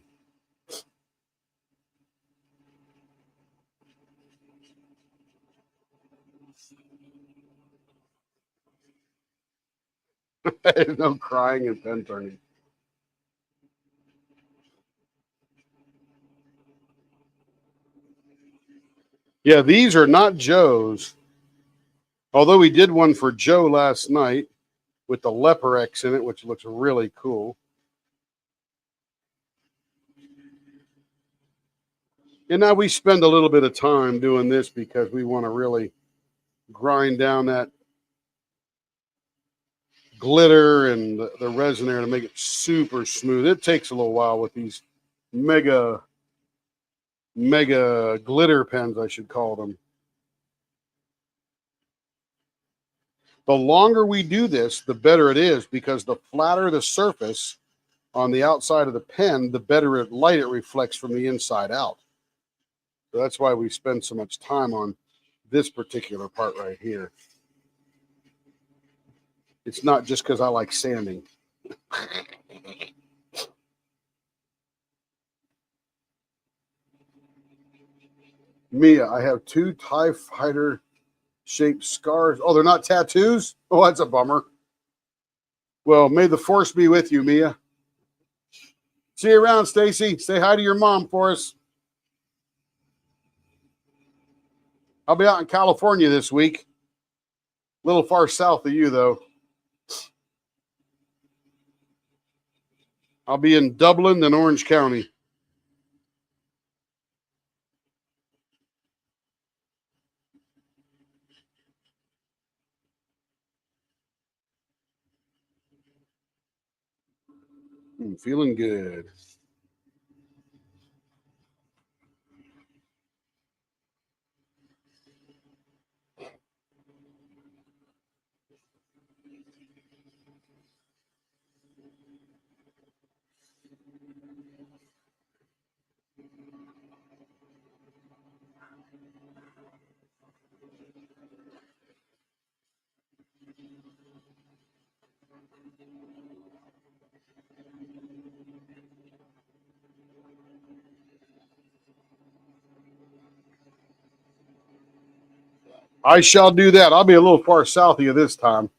No crying and pen turning. Yeah, these are not Joe's. Although we did one for Joe last night with the Leopard in it, which looks really cool. And now we spend a little bit of time doing this because we want to really grind down that glitter and the resin there to make it super smooth. It takes a little while with these mega glitter pens, I should call them. The longer we do this, the better it is, because the flatter the surface on the outside of the pen, the better light it reflects from the inside out. So that's why we spend so much time on this particular part right here. It's not just because I like sanding. Mia, I have 2 TIE Fighter shaped scars. Oh, they're not tattoos? Oh, that's a bummer. Well, may the force be with you, Mia. See you around, Stacy. Say hi to your mom for us. I'll be out in California this week. A little far south of you, though. I'll be in Dublin and Orange County. I'm feeling good. I shall do that. I'll be a little far south of you this time.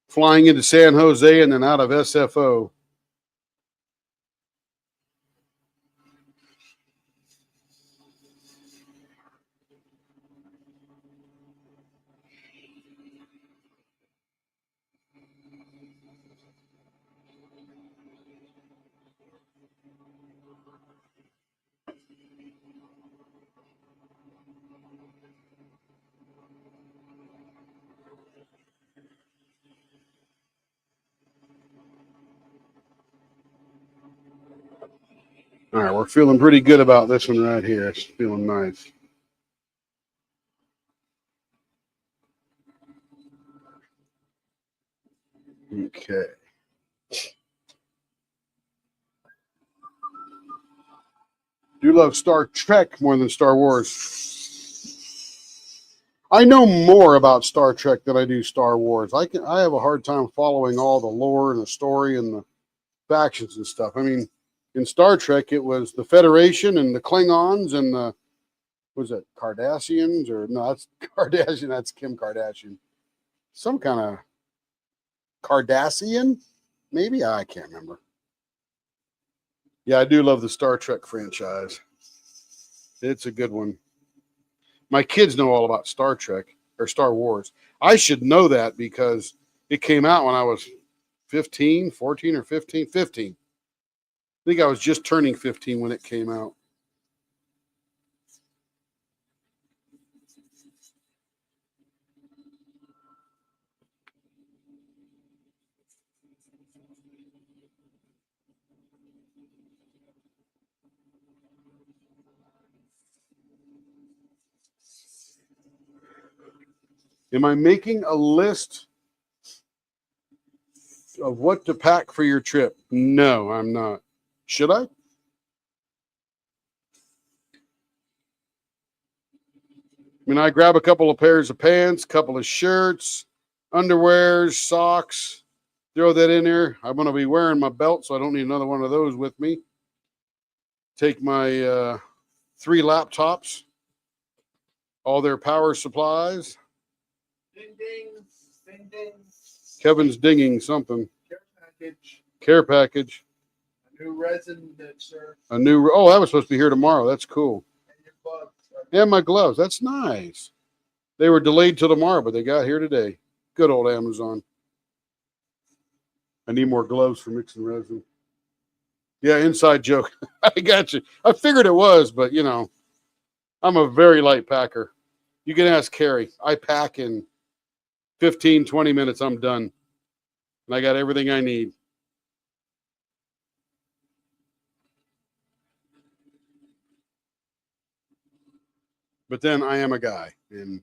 Flying into San Jose and then out of SFO. All right, we're feeling pretty good about this one right here. It's feeling nice. Okay. Do love Star Trek more than Star Wars. I know more about Star Trek than I do Star Wars. I have a hard time following all the lore and the story and the factions and stuff. I mean, in Star Trek, it was the Federation and the Klingons and the, was it Cardassians or no? That's Kardashian. That's Kim Kardashian. Some kind of Cardassian, maybe. I can't remember. Yeah, I do love the Star Trek franchise. It's a good one. My kids know all about Star Trek or Star Wars. I should know that because it came out when I was 15, 14 or 15. I think I was just turning 15 when it came out. Am I making a list of what to pack for your trip? No, I'm not. Should I? I mean, I grab a couple of pairs of pants, couple of shirts, underwears, socks, throw that in there. I'm going to be wearing my belt, so I don't need another one of those with me. Take my 3 laptops, all their power supplies. Ding ding, ding ding. Kevin's dinging something. Care package. Care package. A new resin mixer. A new, oh, that was supposed to be here tomorrow. That's cool. And your bugs. And my gloves. That's nice. They were delayed till tomorrow, but they got here today. Good old Amazon. I need more gloves for mixing resin. Yeah, inside joke. I got you. I figured it was, but you know, I'm a very light packer. You can ask Carrie. I pack in 15, 20 minutes. I'm done. And I got everything I need. But then I am a guy, and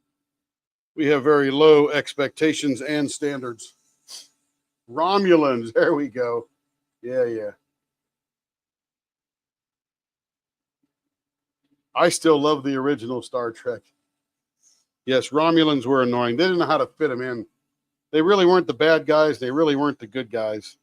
we have very low expectations and standards. Romulans, there we go. Yeah. I still love the original Star Trek. Yes, Romulans were annoying. They didn't know how to fit them in. They really weren't the bad guys. They really weren't the good guys.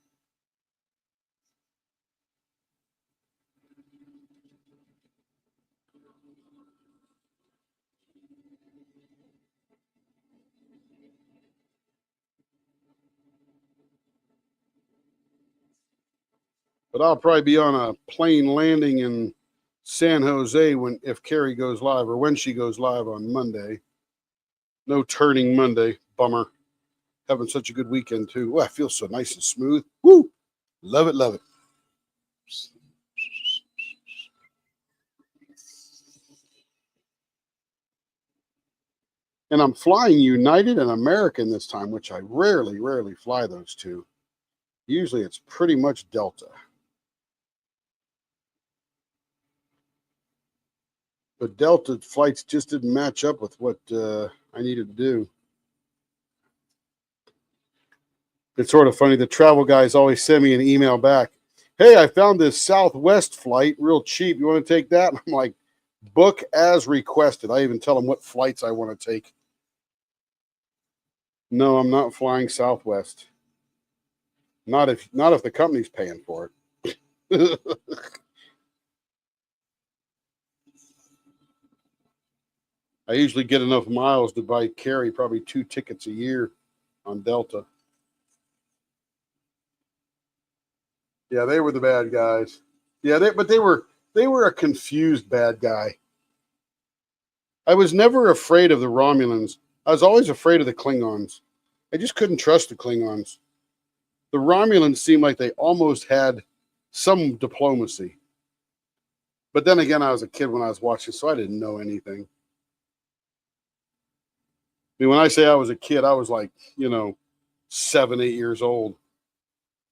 But I'll probably be on a plane landing in San Jose if Carrie goes live or when she goes live on Monday. No turning Monday. Bummer. Having such a good weekend too. Oh, I feel so nice and smooth. Woo! Love it, love it. And I'm flying United and American this time, which I rarely fly those two. Usually it's pretty much Delta. But Delta flights just didn't match up with what I needed to do. It's sort of funny. The travel guys always send me an email back. Hey, I found this Southwest flight real cheap. You want to take that? And I'm like, book as requested. I even tell them what flights I want to take. No, I'm not flying Southwest. Not if the company's paying for it. I usually get enough miles to buy Carrie probably 2 tickets a year on Delta. Yeah, they were the bad guys. Yeah, but they were a confused bad guy. I was never afraid of the Romulans. I was always afraid of the Klingons. I just couldn't trust the Klingons. The Romulans seemed like they almost had some diplomacy. But then again, I was a kid when I was watching, so I didn't know anything. I mean, when I say I was a kid, I was like, 7, 8 years old.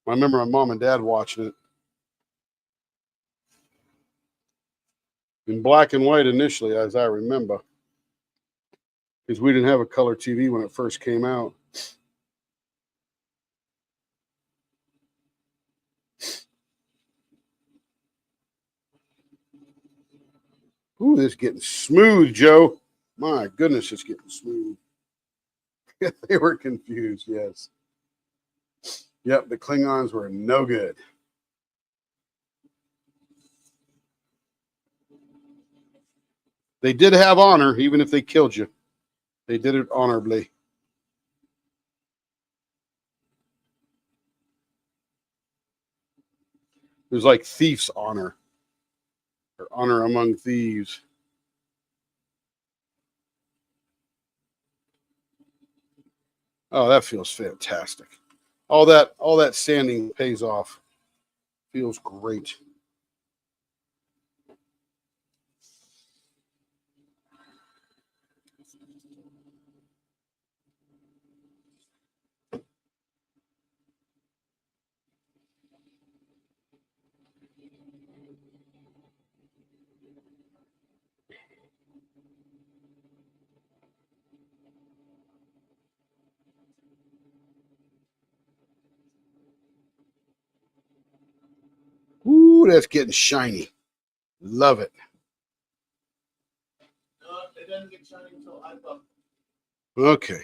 I remember my mom and dad watching it. In black and white initially, as I remember. Because we didn't have a color TV when it first came out. Ooh, this is getting smooth, Joe. My goodness, it's getting smooth. They were confused, yes. Yep, the Klingons were no good. They did have honor, even if they killed you. They did it honorably. It was like thief's honor, or honor among thieves. Oh, that feels fantastic. All that sanding pays off. Feels great. Ooh, that's getting shiny. Love it. It doesn't get shiny until I buff it. Okay.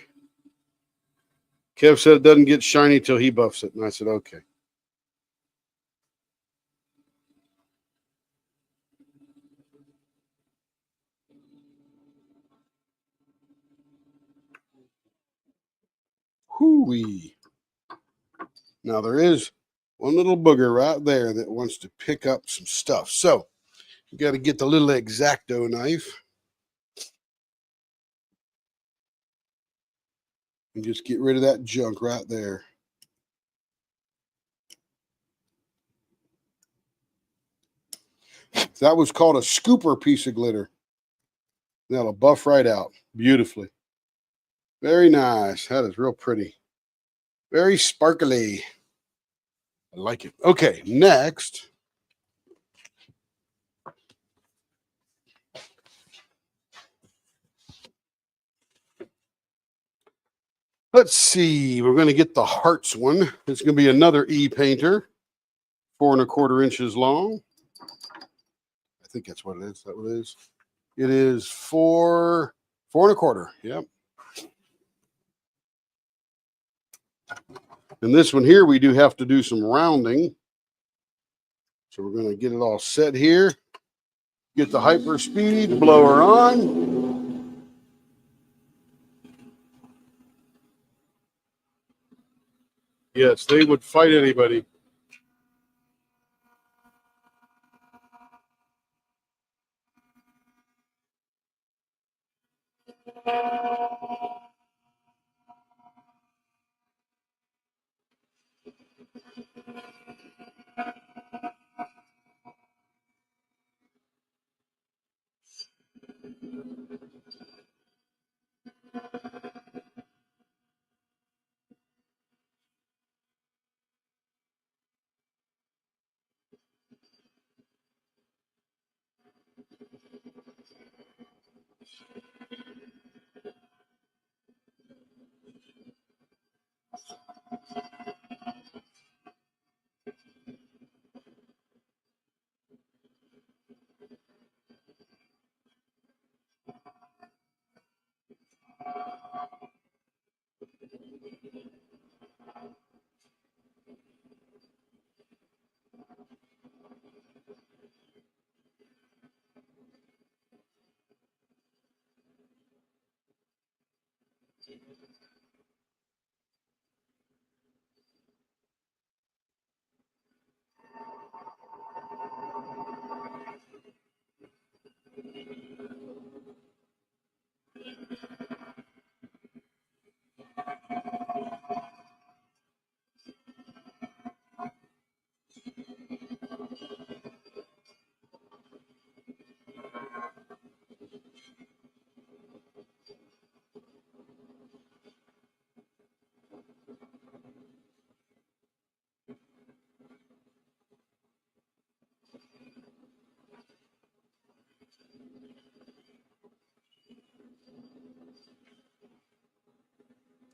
Kev said it doesn't get shiny till he buffs it. And I said, okay. Hooey. Now there is one little booger right there that wants to pick up some stuff. So you got to get the little X-Acto knife. And just get rid of that junk right there. That was called a scooper piece of glitter. That'll buff right out beautifully. Very nice. That is real pretty. Very sparkly. I like it. Okay, next. Let's see. We're going to get the Hearts one. It's going to be another E-painter, 4 1/4 inches long. I think that's what it is. Is that what it is? It is 4 1/4. Yep. And this one here, we do have to do some rounding. So we're going to get it all set here. Get the hyper speed blower on. Yes, they would fight anybody.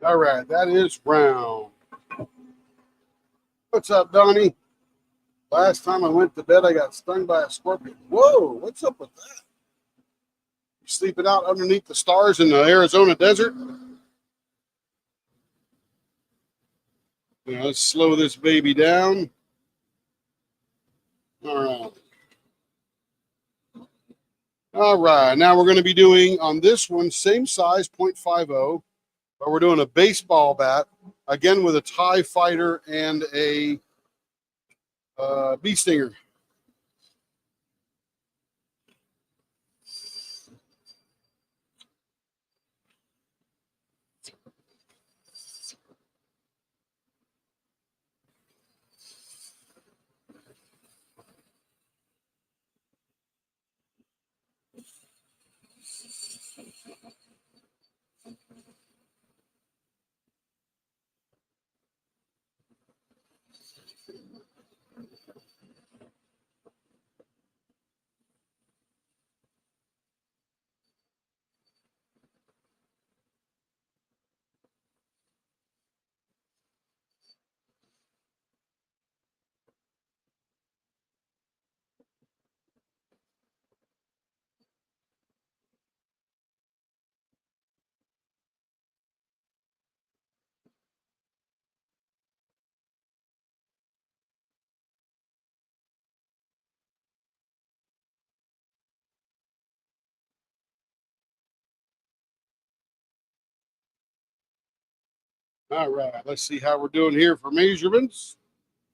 All right, that is round. What's up, Donnie? Last time I went to bed, I got stung by a scorpion. Whoa, what's up with that? You sleeping out underneath the stars in the Arizona desert? Now, let's slow this baby down. All right. All right, now we're going to be doing on this one, same size, 0.50, but we're doing a baseball bat, again with a TIE Fighter and a bee stinger. All right, let's see how we're doing here for measurements.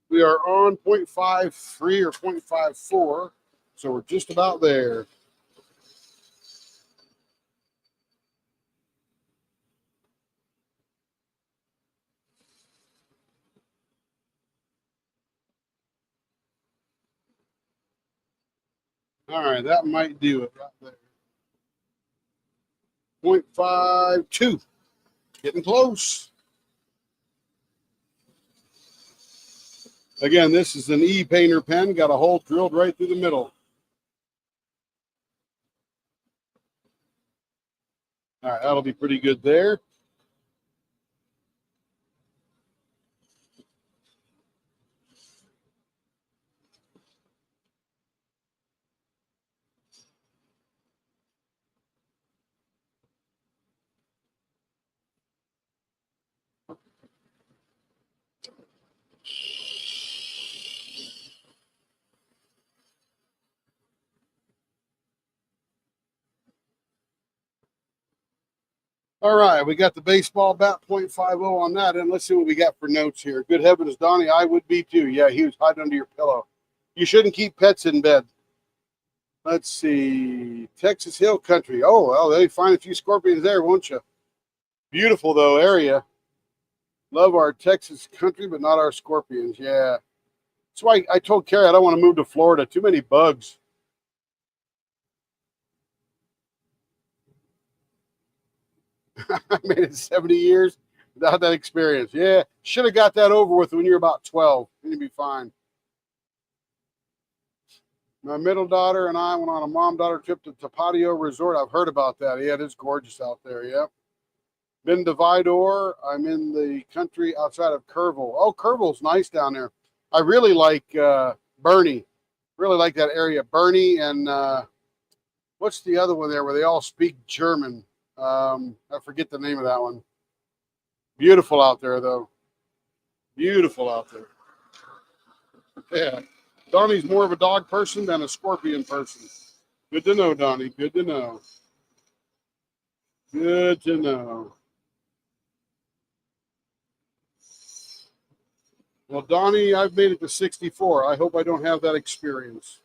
We are on 0.53 or 0.54, so we're just about there. All right, that might do it right there. 0.52. Getting close. Again, this is an E-painter pen. Got a hole drilled right through the middle. All right, that'll be pretty good there. All right, we got the baseball bat 0.50 on that. And let's see what we got for notes here. Good heavens, Donnie, I would be too. Yeah, he was hiding under your pillow. You shouldn't keep pets in bed. Let's see. Texas Hill Country. Oh, well, they find a few scorpions there, won't you? Beautiful, though, area. Love our Texas country, but not our scorpions. Yeah. That's why I told Carrie I don't want to move to Florida. Too many bugs. I made it 70 years without that experience. Yeah. Should have got that over with when you were about 12. Then you'd be fine. My middle daughter and I went on a mom-daughter trip to Tapatio Resort. I've heard about that. Yeah, it's gorgeous out there. Yep. Been to Vidor. I'm in the country outside of Kerrville. Oh, Kerrville's nice down there. I really like Bernie. Really like that area. Bernie and what's the other one there where they all speak German? I forget the name of that one. Beautiful out there, though. Beautiful out there. Yeah. Donnie's more of a dog person than a scorpion person. Good to know, Donnie. Good to know. Good to know. Well, Donnie, I've made it to 64. I hope I don't have that experience.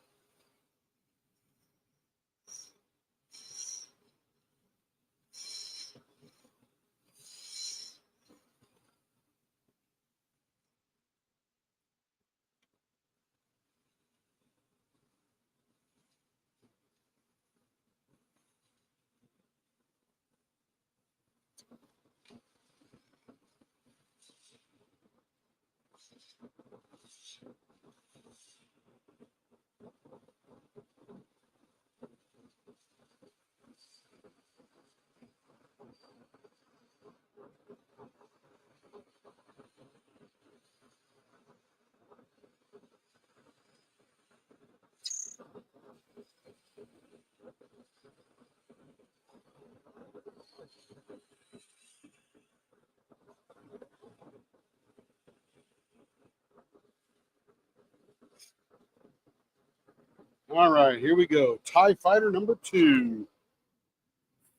All right, here we go. TIE Fighter number 2.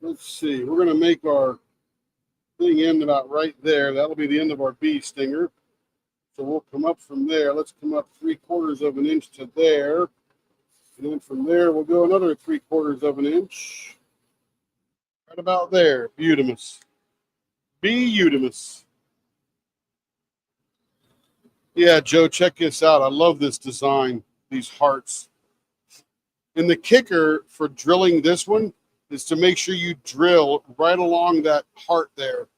Let's see. We're going to make our thing end about right there. That'll be the end of our bee stinger. So we'll come up from there. Let's come up 3/4 of an inch to there. And then from there, we'll go another 3/4 of an inch. Right about there. Beautimus. Beautimus. Yeah, Joe, check this out. I love this design, these hearts. And the kicker for drilling this one is to make sure you drill right along that heart there.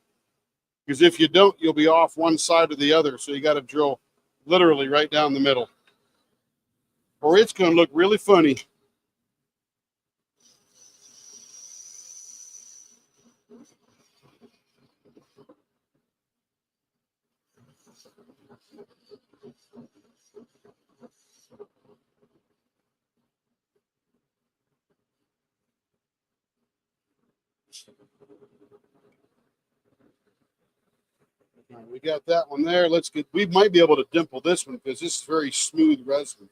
Because if you don't, you'll be off one side or the other. So you got to drill literally right down the middle. Or it's going to look really funny. All right, we got that one there. Let's get, we might be able to dimple this one because this is very smooth resin.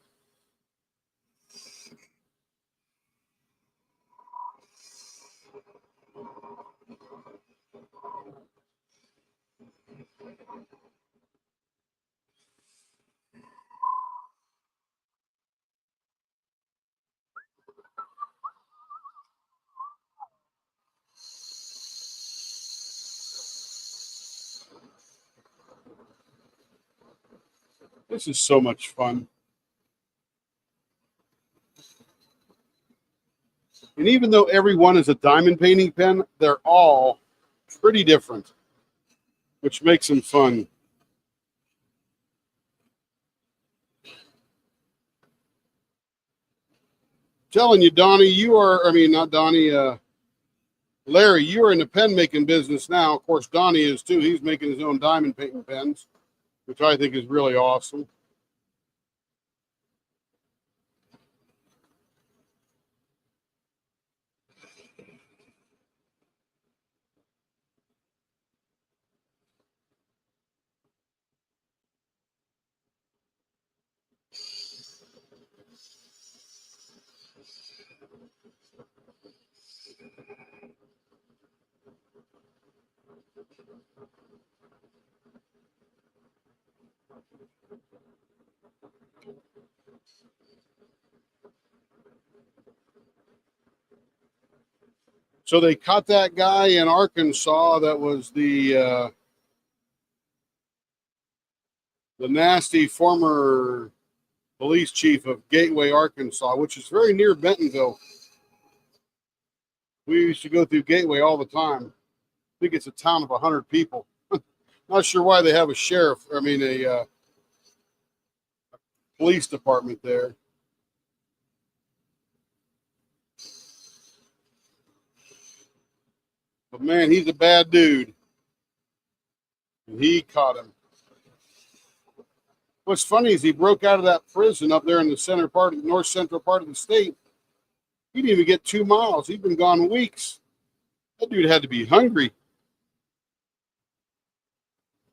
This is so much fun. And even though every one is a diamond painting pen, they're all pretty different, which makes them fun. Telling you, Donnie, not Donnie, Larry, you are in the pen making business now. Of course, Donnie is too. He's making his own diamond painting pens, which I think is really awesome. So they caught that guy in Arkansas that was the nasty former police chief of Gateway, Arkansas, which is very near Bentonville. We used to go through Gateway all the time. I think it's a town of 100 people. Not sure why they have a police department there. But man, he's a bad dude. And he caught him. What's funny is he broke out of that prison up there in the north central part of the state. He didn't even get 2 miles. He'd been gone weeks. That dude had to be hungry.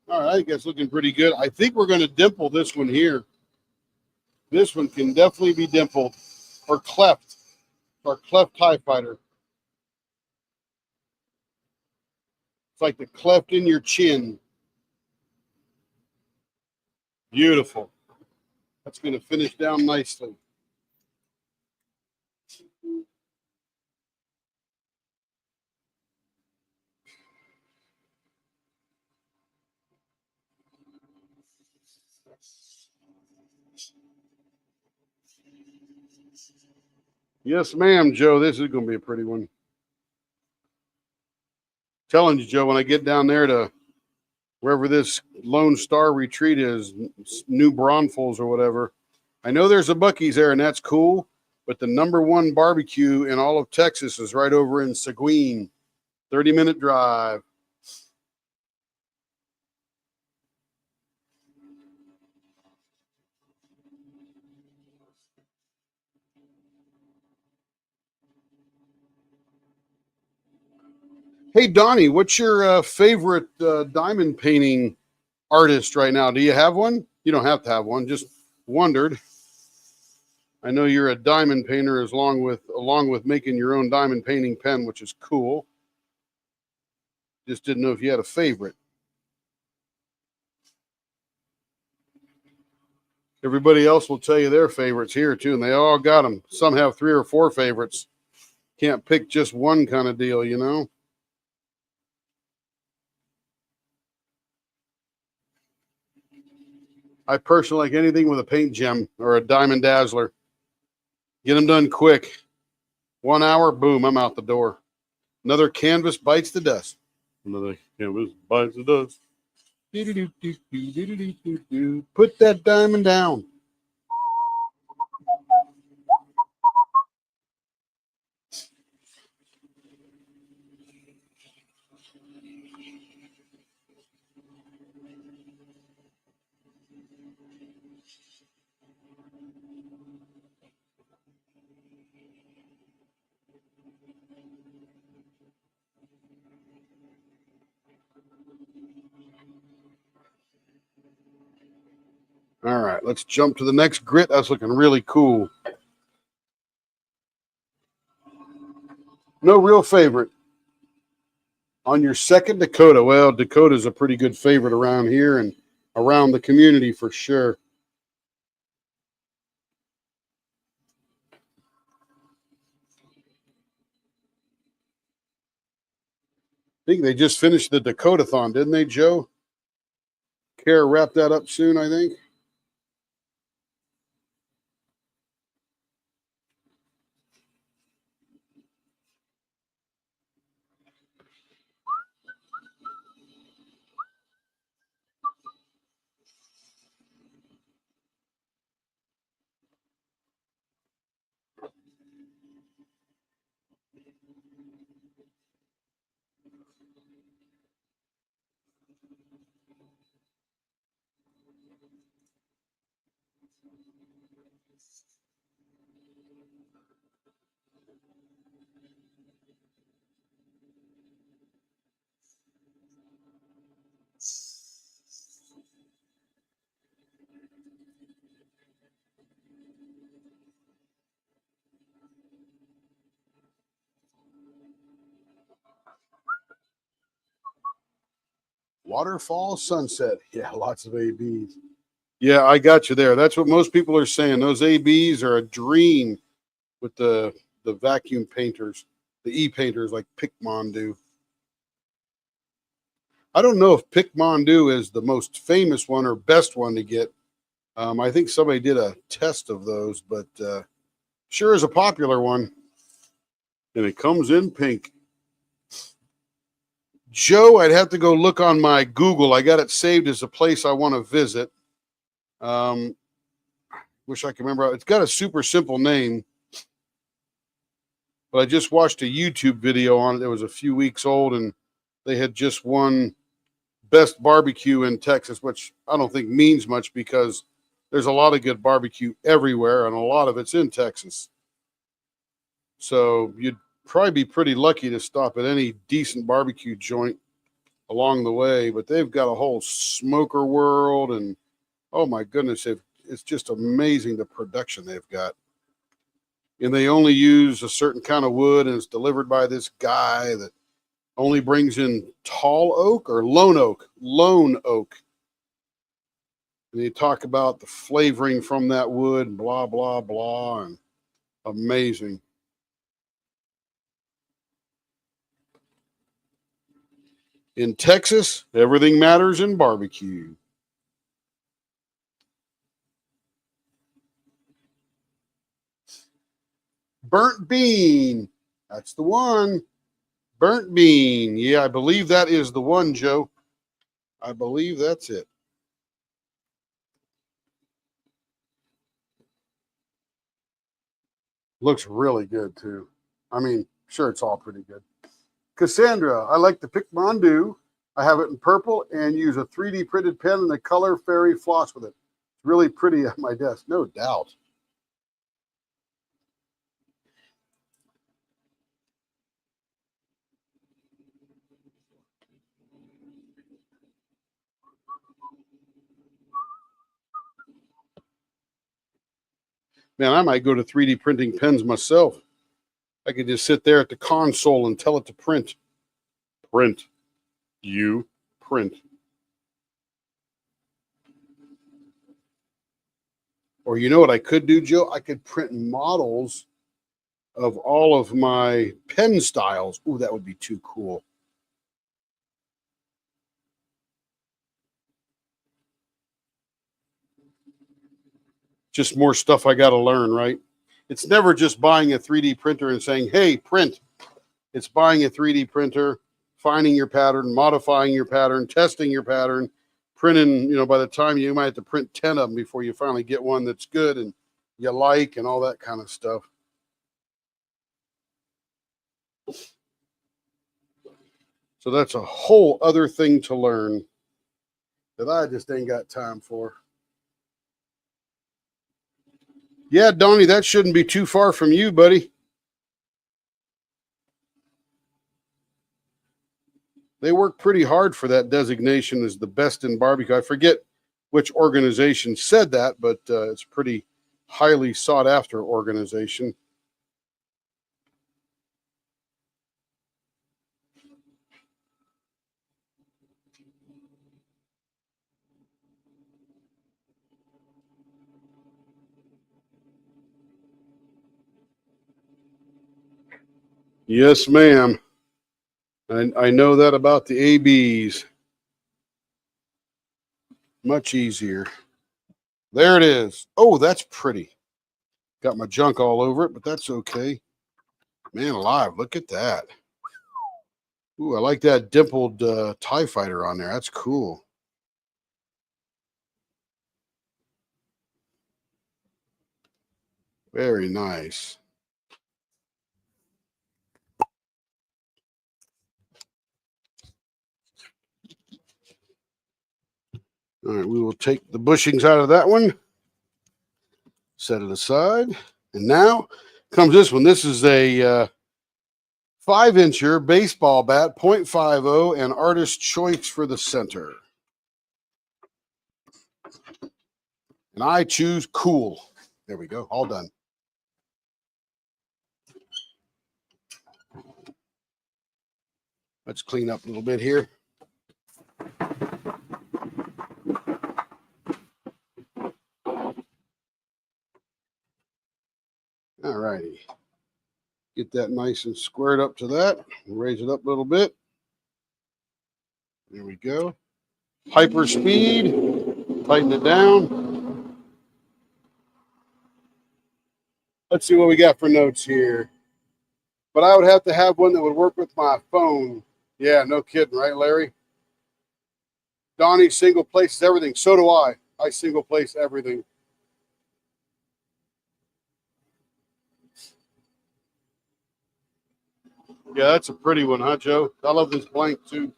All right, I think that's looking pretty good. I think we're going to dimple this one here. This one can definitely be dimpled or cleft. Our cleft TIE Fighter. It's like the cleft in your chin. Beautiful. That's going to finish down nicely. Yes, ma'am, Joe. This is going to be a pretty one. Telling you, Joe, when I get down there to wherever this Lone Star retreat is, New Braunfels or whatever, I know there's a Buc-ee's there, and that's cool. But the #1 barbecue in all of Texas is right over in Seguin. 30-minute drive. Hey, Donnie, what's your favorite diamond painting artist right now? Do you have one? You don't have to have one. Just wondered. I know you're a diamond painter along with making your own diamond painting pen, which is cool. Just didn't know if you had a favorite. Everybody else will tell you their favorites here too, and they all got them. Some have 3 or 4 favorites. Can't pick just one kind of deal, you know? I personally like anything with a paint gem or a diamond dazzler. Get them done quick. 1 hour, boom, I'm out the door. Another canvas bites the dust. Another canvas bites the dust. Put that diamond down. All right, let's jump to the next grit. That's looking really cool. No real favorite. On your second Dakota, well, Dakota's a pretty good favorite around here and around the community for sure. I think they just finished the Dakota-thon, didn't they, Joe? Care wrap that up soon, I think. Waterfall Sunset. Yeah, lots of ABs. Yeah, I got you there. That's what most people are saying. Those ABs are a dream with the vacuum painters, the e-painters like Picmondu. I don't know if Picmondu is the most famous one or best one to get. I think somebody did a test of those, but sure is a popular one. And it comes in pink. Joe, I'd have to go look on my Google. I got it saved as a place I want to visit. Wish I could remember. It's got a super simple name, but I just watched a YouTube video on it that was a few weeks old, and they had just won best barbecue in Texas, which I don't think means much because there's a lot of good barbecue everywhere, and a lot of it's in Texas. So you'd probably be pretty lucky to stop at any decent barbecue joint along the way, but they've got a whole smoker world, and oh my goodness, it's just amazing the production they've got. And they only use a certain kind of wood, and it's delivered by this guy that only brings in tall oak or lone oak. And they talk about the flavoring from that wood, and blah, blah, blah, and amazing. In Texas, everything matters in barbecue. Burnt bean. That's the one. Burnt bean. Yeah, I believe that is the one, Joe. I believe that's it. Looks really good, too. I mean, sure, it's all pretty good. Cassandra, I like the Picmondu. I have it in purple and use a 3D printed pen and a color fairy floss with it. It's really pretty at my desk, no doubt. Man, I might go to 3D printing pens myself. I could just sit there at the console and tell it to print. Print. You print. Or you know what I could do, Joe? I could print models of all of my pen styles. Ooh, that would be too cool. Just more stuff I got to learn, right? It's never just buying a 3D printer and saying, hey, print. It's buying a 3D printer, finding your pattern, modifying your pattern, testing your pattern, printing, by the time you might have to print 10 of them before you finally get one that's good and you like and all that kind of stuff. So that's a whole other thing to learn that I just ain't got time for. Yeah, Donnie, that shouldn't be too far from you, buddy. They work pretty hard for that designation as the best in barbecue. I forget which organization said that, but it's a pretty highly sought after organization. Yes, ma'am. I know that about the ABs. Much easier. There it is. Oh, that's pretty. Got my junk all over it, but that's okay. Man alive, look at that. Ooh, I like that dimpled TIE fighter on there. That's cool. Very nice. All right, we will take the bushings out of that one. Set it aside. And now comes this one. This is a 5-incher baseball bat, .50, and artist choice for the center. And I choose cool. There we go. All done. Let's clean up a little bit here. All righty. Get that nice and squared up to that. Raise it up a little bit. There we go. Hyper speed. Tighten it down. Let's see what we got for notes here. But I would have to have one that would work with my phone. Yeah, no kidding, right, Larry? Donnie single places everything. So do I. I single place everything. Yeah, that's a pretty one, huh, Joe? I love this blank too.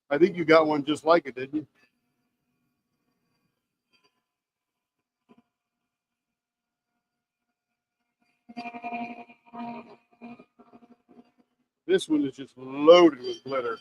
I think you got one just like it, didn't you? This one is just loaded with glitter.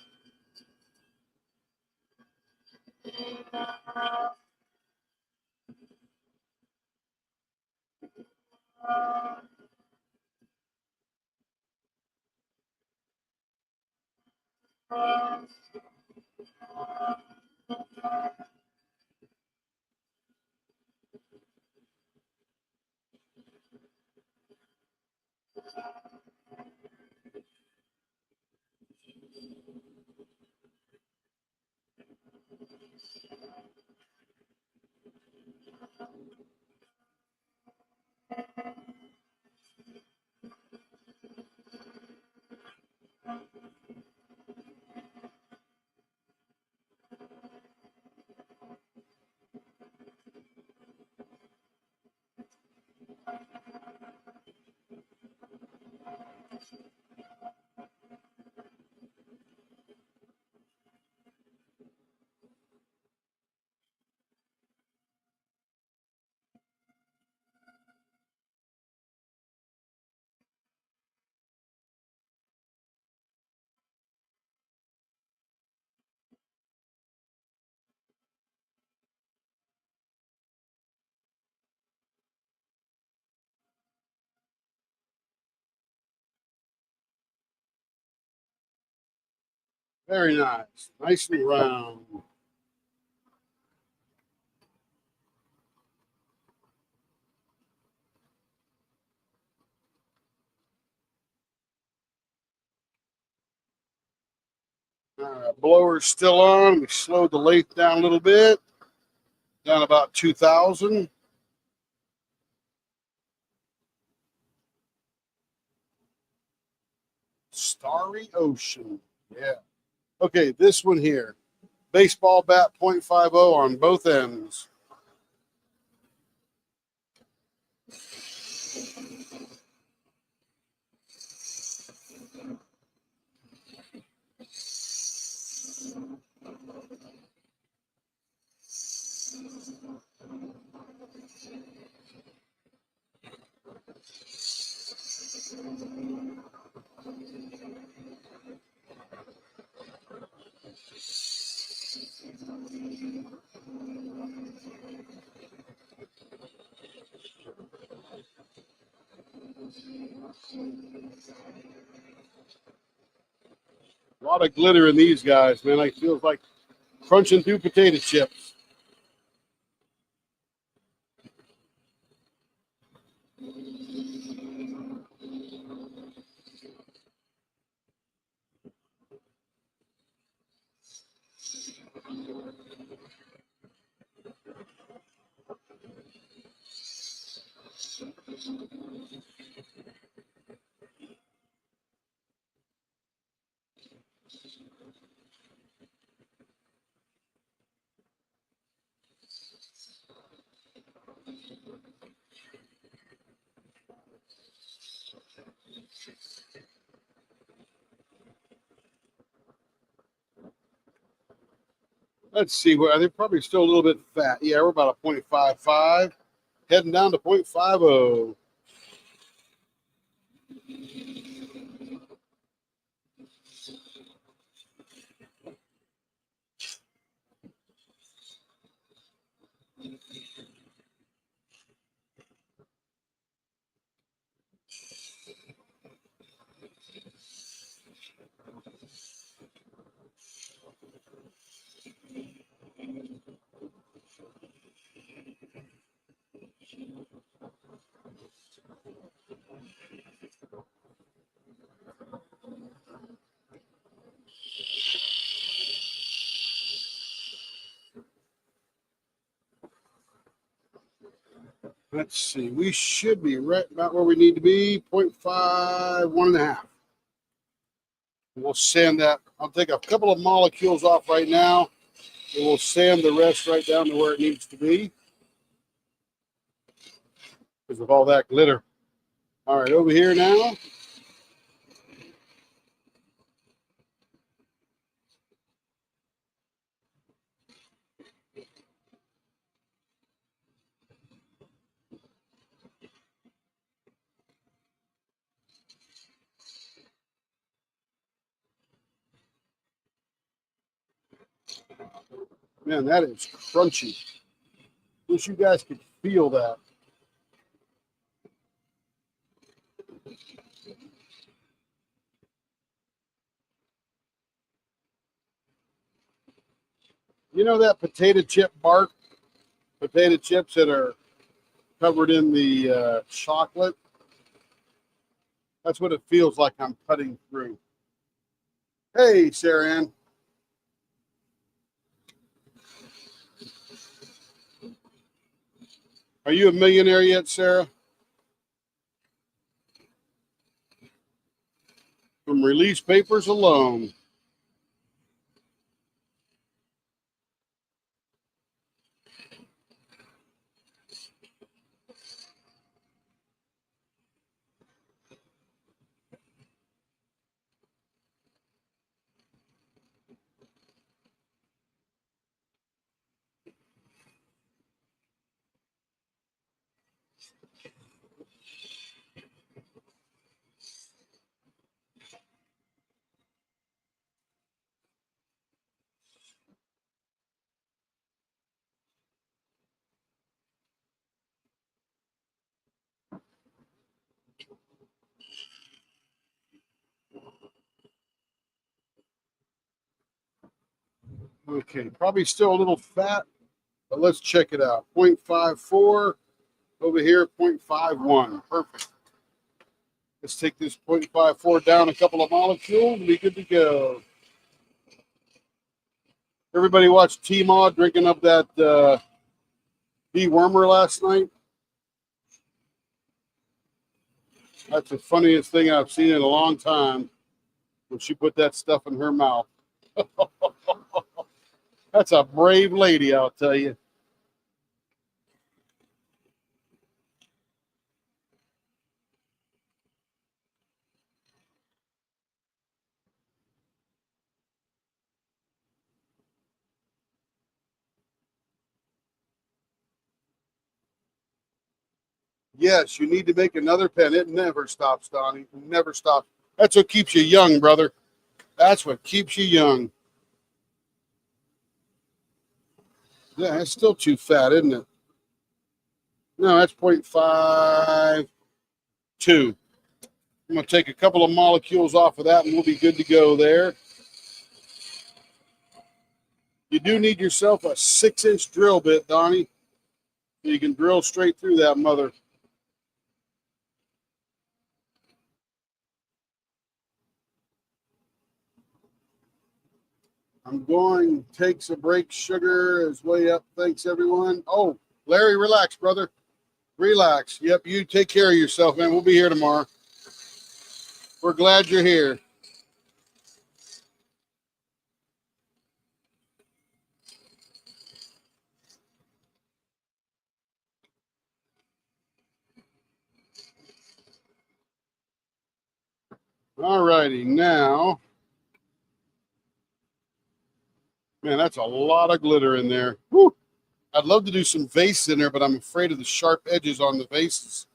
Very nice. Nice and round. All right, blower's still on. We slowed the lathe down a little bit. Down about 2,000. Starry Ocean. Yeah. Okay, this one here. Baseball bat .50 on both ends. A lot of glitter in these guys, man. It feels like crunching through potato chips. Let's see. Well, they're probably still a little bit fat. Yeah, we're about a 0.55, heading down to 0.50. Let's see. We should be right about where we need to be. 0.5, 1.5. We'll sand that. I'll take a couple of molecules off right now, and we'll sand the rest right down to where it needs to be because of all that glitter. All right, over here now. Man, that is crunchy. Wish you guys could feel that. You know that potato chip bark? Potato chips that are covered in the chocolate? That's what it feels like I'm cutting through. Hey, Sarah Ann. Are you a millionaire yet, Sarah? From release papers alone. Okay, probably still a little fat, but let's check it out. 0.54 over here, 0.51. Perfect. Let's take this 0.54 down a couple of molecules and be good to go. Everybody watched T-Maw drinking up that dewormer last night? That's the funniest thing I've seen in a long time when she put that stuff in her mouth. That's a brave lady, I'll tell you. Yes, you need to make another pen. It never stops, Donnie. It never stops. That's what keeps you young, brother. That's what keeps you young. Yeah, it's still too fat, isn't it? No, that's 0.52. I'm going to take a couple of molecules off of that and we'll be good to go there. You do need yourself a 6-inch drill bit, Donnie. So you can drill straight through that mother. I'm going takes a break. Sugar is way up. Thanks, everyone. Oh, Larry, relax, brother. Relax. Yep, you take care of yourself, man. We'll be here tomorrow. We're glad you're here. All righty, now Man, that's a lot of glitter in there. Whew. I'd love to do some vase in there, but I'm afraid of the sharp edges on the vases.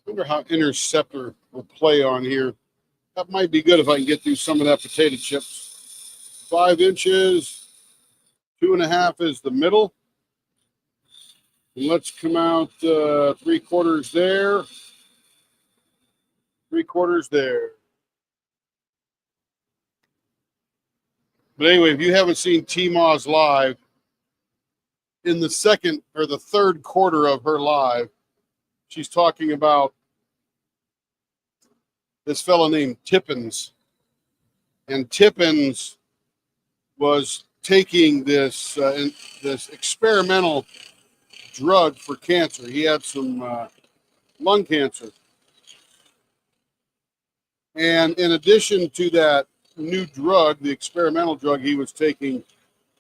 Wonder how Interceptor will play on here. That might be good if I can get through some of that potato chips. 5 inches, 2.5 is the middle. And let's come out 3/4 there, 3/4 there. But anyway, if you haven't seen T-Moz live, in the second or the third quarter of her live, she's talking about this fellow named Tippins. And Tippins was taking this this experimental drug for cancer. He had some lung cancer. And in addition to that new drug, the experimental drug he was taking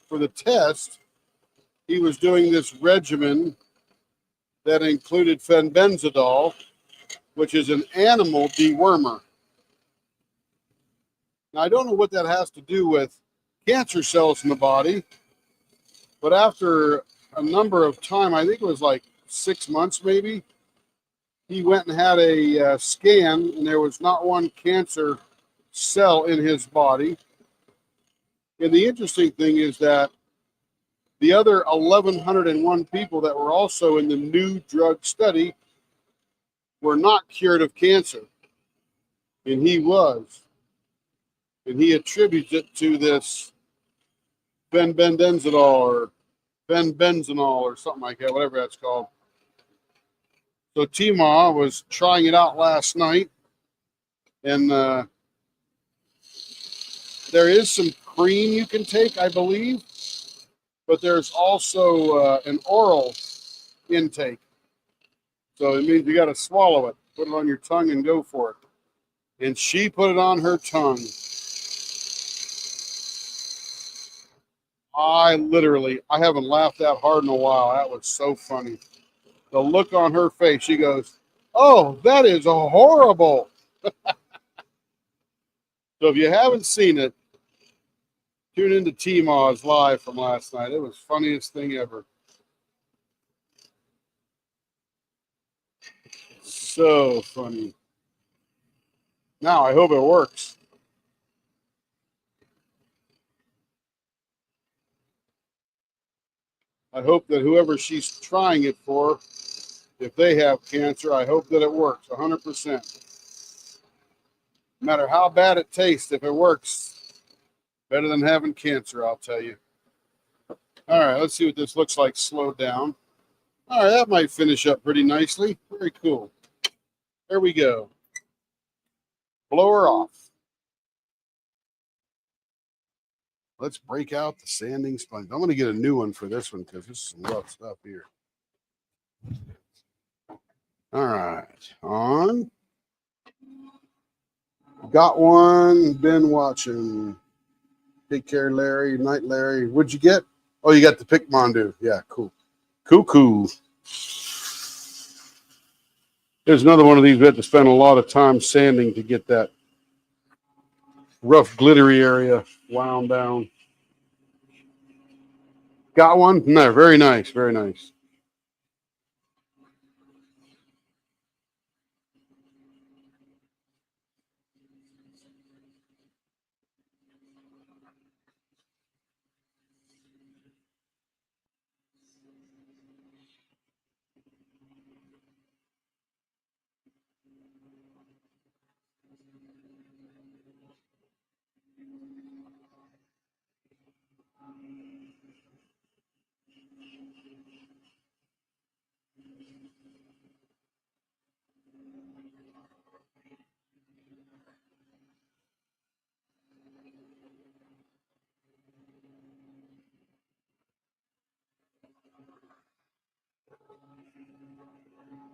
for the test, he was doing this regimen that included fenbenzidol, which is an animal dewormer. Now, I don't know what that has to do with cancer cells in the body, but after a number of time, I think it was like 6 months maybe, he went and had a scan, and there was not one cancer cell in his body. And the interesting thing is that the other 1,101 people that were also in the new drug study were not cured of cancer, and he was. And he attributes it to this fenbendazole or fenbenzenol or something like that, whatever that's called. So T-Ma was trying it out last night, and there is some cream you can take, I believe, but there's also an oral intake. So it means you got to swallow it, put it on your tongue, and go for it. And she put it on her tongue. I haven't laughed that hard in a while. That was so funny. The look on her face, she goes, "Oh, that is horrible." So if you haven't seen it, tune into T-Moz live from last night. It was the funniest thing ever. So funny. Now I hope it works. I hope that whoever she's trying it for, if they have cancer, I hope that it works 100%. No matter how bad it tastes, if it works, better than having cancer, I'll tell you. All right, let's see what this looks like slowed down. All right, that might finish up pretty nicely. Very cool. There we go. Blow her off. Let's break out the sanding sponge. I'm going to get a new one for this one because this is some rough stuff here. All right, on. Got one, been watching. Take care, Larry. Night, Larry. What'd you get? Oh, you got the Picmondo. Yeah, cool. Cool. There's another one of these we had to spend a lot of time sanding to get that rough, glittery area wound down. Got one? No, very nice, very nice.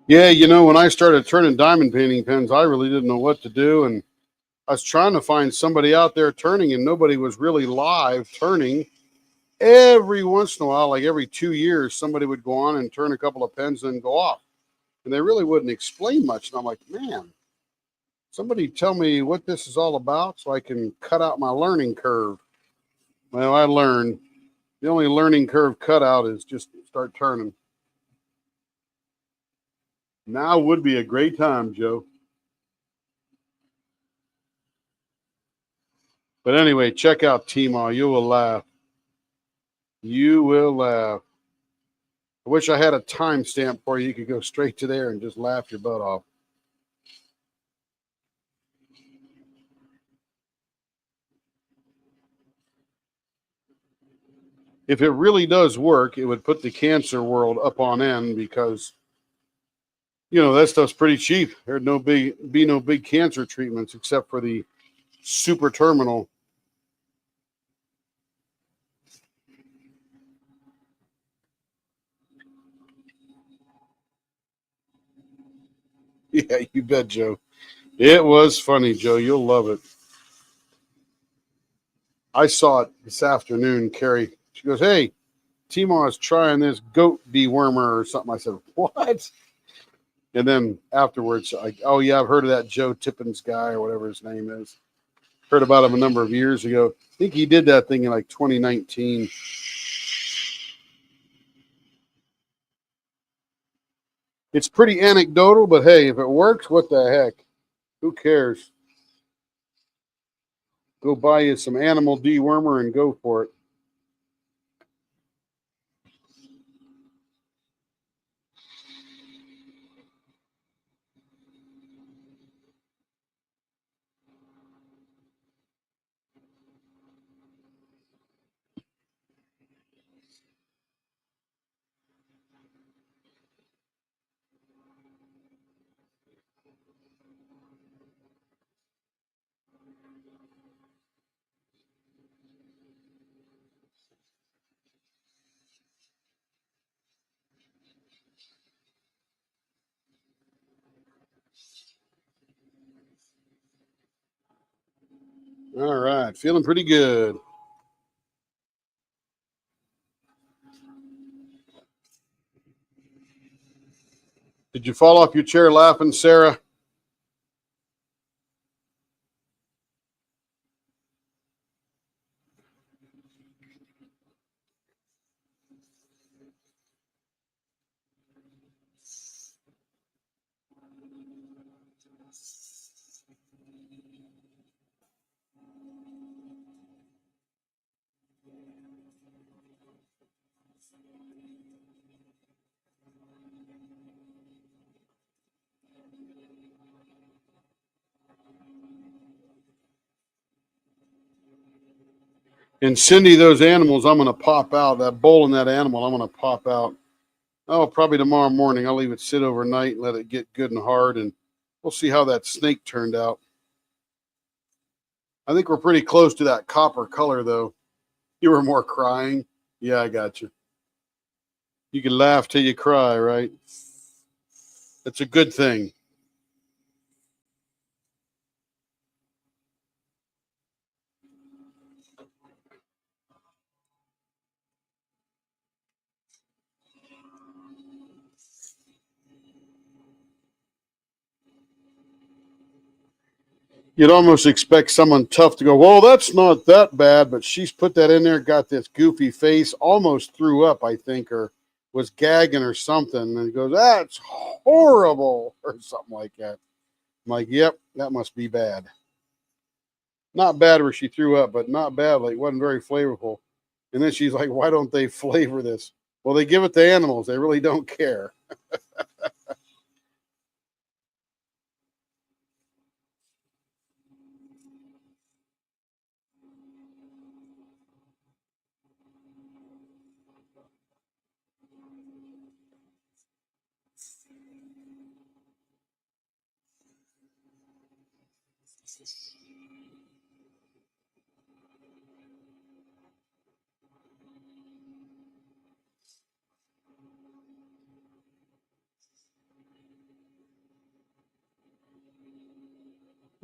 Yeah, when I started turning diamond painting pens, I really didn't know what to do. And I was trying to find somebody out there turning, and nobody was really live turning. Every once in a while, like every 2 years, somebody would go on and turn a couple of pens and go off. And they really wouldn't explain much. And I'm like, man, Somebody tell me what this is all about so I can cut out my learning curve. Well, I learned the only learning curve cutout is just start turning. Now would be a great time, Joe. But anyway, check out Tmall. You will laugh. You will laugh. I wish I had a timestamp for you. You could go straight to there and just laugh your butt off. If it really does work, it would put the cancer world up on end because, you know, that stuff's pretty cheap. There'd be no big cancer treatments except for the super terminal. Yeah, you bet, Joe. It was funny, Joe. You'll love it. I saw it this afternoon, Carrie. She goes, "Hey, Tmall is trying this goat dewormer or something." I said, "What?" And then afterwards, oh yeah, I've heard of that Joe Tippins guy or whatever his name is. Heard about him a number of years ago. I think he did that thing in like 2019. It's pretty anecdotal, but hey, if it works, what the heck? Who cares? Go buy you some animal dewormer and go for it. All right, feeling pretty good. Did you fall off your chair laughing, Sarah? And Cindy, those animals, I'm going to pop out. That bowl and that animal, I'm going to pop out. Oh, probably tomorrow morning. I'll leave it sit overnight and let it get good and hard, and we'll see how that snake turned out. I think we're pretty close to that copper color, though. You were more crying. Yeah, I got you. You can laugh till you cry, right? That's a good thing. You'd almost expect someone tough to go, well, that's not that bad, but she's put that in there, got this goofy face, almost threw up, I think, or was gagging or something. And he goes, that's horrible, or something like that. I'm like, yep, that must be bad. Not bad where she threw up, but not bad. Like, wasn't very flavorful. And then she's like, why don't they flavor this? Well, they give it to animals. They really don't care.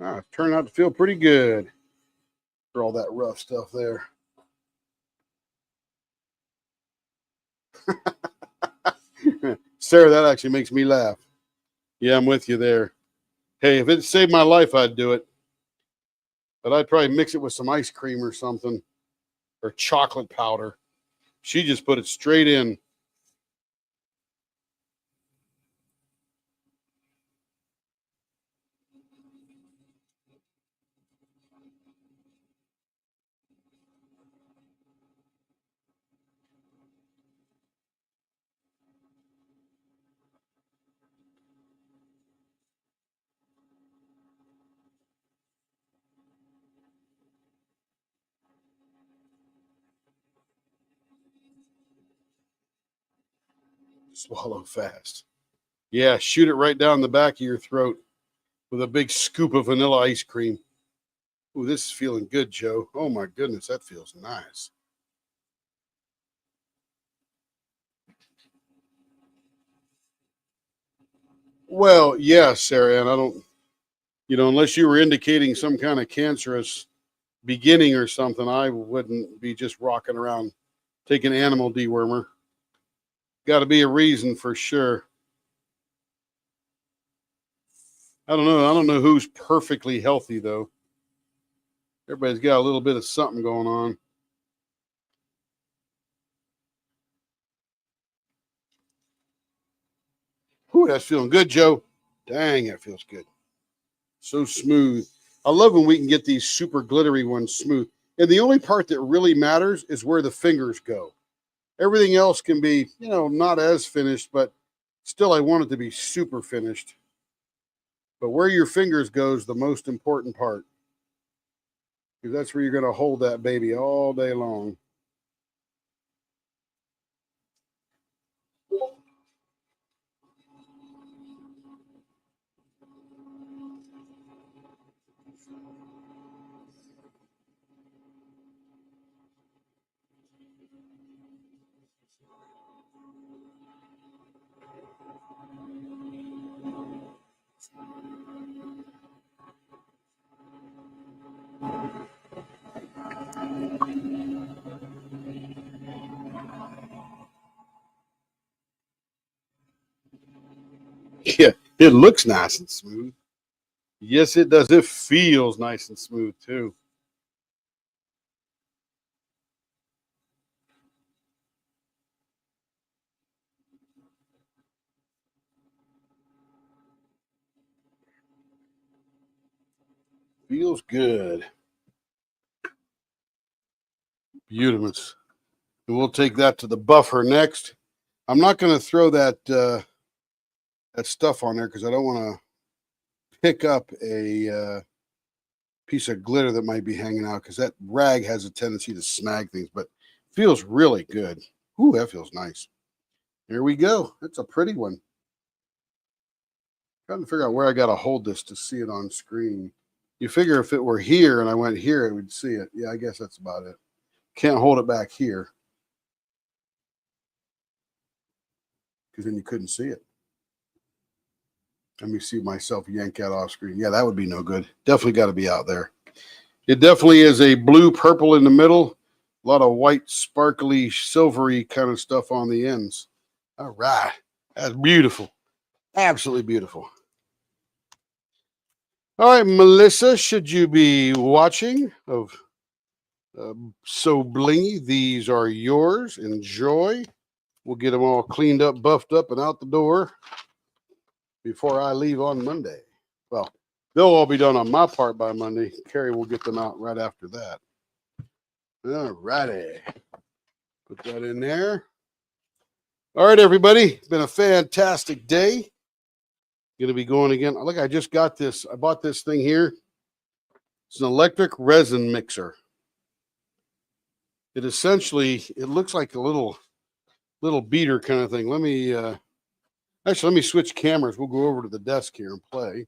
Ah, it turned out to feel pretty good for all that rough stuff there. Sarah, that actually makes me laugh. Yeah, I'm with you there. Hey, if it saved my life, I'd do it. But I'd probably mix it with some ice cream or something, or chocolate powder. She just put it straight in. Swallow fast. Yeah, shoot it right down the back of your throat with a big scoop of vanilla ice cream. Ooh, this is feeling good, Joe. Oh my goodness, that feels nice. Well, yeah, Sarah Ann, I don't, unless you were indicating some kind of cancerous beginning or something, I wouldn't be just rocking around taking animal dewormer. Got to be a reason for sure. I don't know. I don't know who's perfectly healthy though. Everybody's got a little bit of something going on. Ooh, that's feeling good, Joe. Dang, that feels good. So smooth. I love when we can get these super glittery ones smooth. And the only part that really matters is where the fingers go. Everything else can be, not as finished, but still I want it to be super finished. But where your fingers go is the most important part. Because that's where you're going to hold that baby all day long. Yeah, it looks nice and smooth. Yes, it does. It feels nice and smooth too. Feels good. Beautiful. And we'll take that to the buffer next. I'm not going to throw that that stuff on there because I don't want to pick up a piece of glitter that might be hanging out because that rag has a tendency to snag things, but feels really good. Ooh, that feels nice. Here we go. That's a pretty one. Trying to figure out where I got to hold this to see it on screen. You figure if it were here and I went here, it would see it. Yeah, I guess that's about it. Can't hold it back here because then you couldn't see it. Let me see myself yank out off screen. Yeah, that would be no good. Definitely got to be out there. It definitely is a blue purple in the middle. A lot of white, sparkly, silvery kind of stuff on the ends. All right. That's beautiful. Absolutely beautiful. All right, Melissa, should you be watching of So Blingy, these are yours. Enjoy. We'll get them all cleaned up, buffed up, and out the door before I leave on Monday. Well, they'll all be done on my part by Monday. Carrie will get them out right after that. All righty. Put that in there. All right, everybody. Been a fantastic day. Going to be going again. Look, I just got this. I bought this thing here. It's an electric resin mixer. It essentially, it looks like a little beater kind of thing. Let me, actually, let me switch cameras. We'll go over to the desk here and play.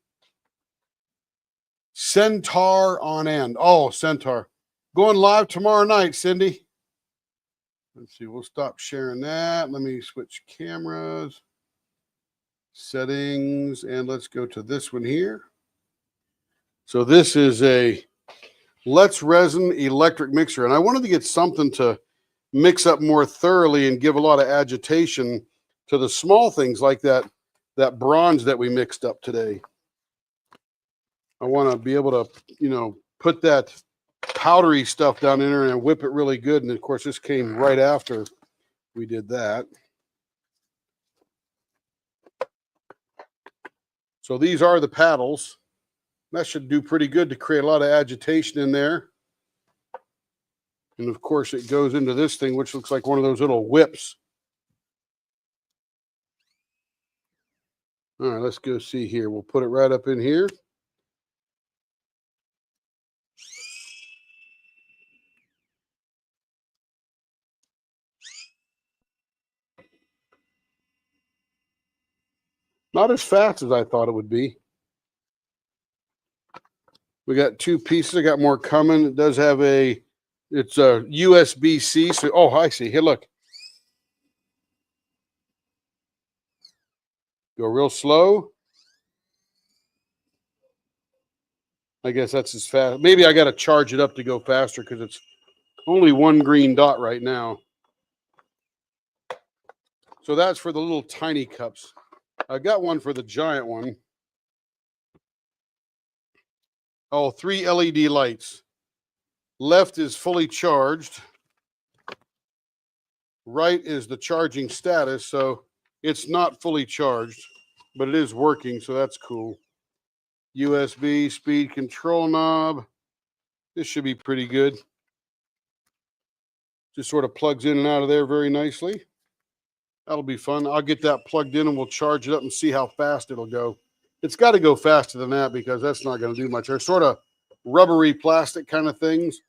Centaur on end. Oh, Centaur. Going live tomorrow night, Cindy. Let's see. We'll stop sharing that. Let me switch cameras. Settings. And let's go to this one here. So this is a Let's Resin electric mixer. And I wanted to get something to mix up more thoroughly and give a lot of agitation to the small things like that bronze that we mixed up today. I want to be able to, you know, put that powdery stuff down in there and whip it really good. And of course, this came right after we did that. So these are the paddles. That should do pretty good to create a lot of agitation in there. And of course, it goes into this thing, which looks like one of those little whips. All right, let's go see here. We'll put it right up in here. Not as fast as I thought it would be. We got 2 pieces. I got more coming. It does have it's a USB-C. So, oh, I see. Here, look. Go real slow. I guess that's as fast. Maybe I got to charge it up to go faster because it's only 1 green dot right now. So that's for the little tiny cups. I got one for the giant one. Oh, 3 LED lights. Left is fully charged. Right is the charging status. So it's not fully charged, but it is working. So that's cool. USB speed control knob. This should be pretty good. Just sort of plugs in and out of there very nicely. That'll be fun. I'll get that plugged in and we'll charge it up and see how fast it'll go. It's got to go faster than that because that's not going to do much. They're sort of rubbery plastic kind of things.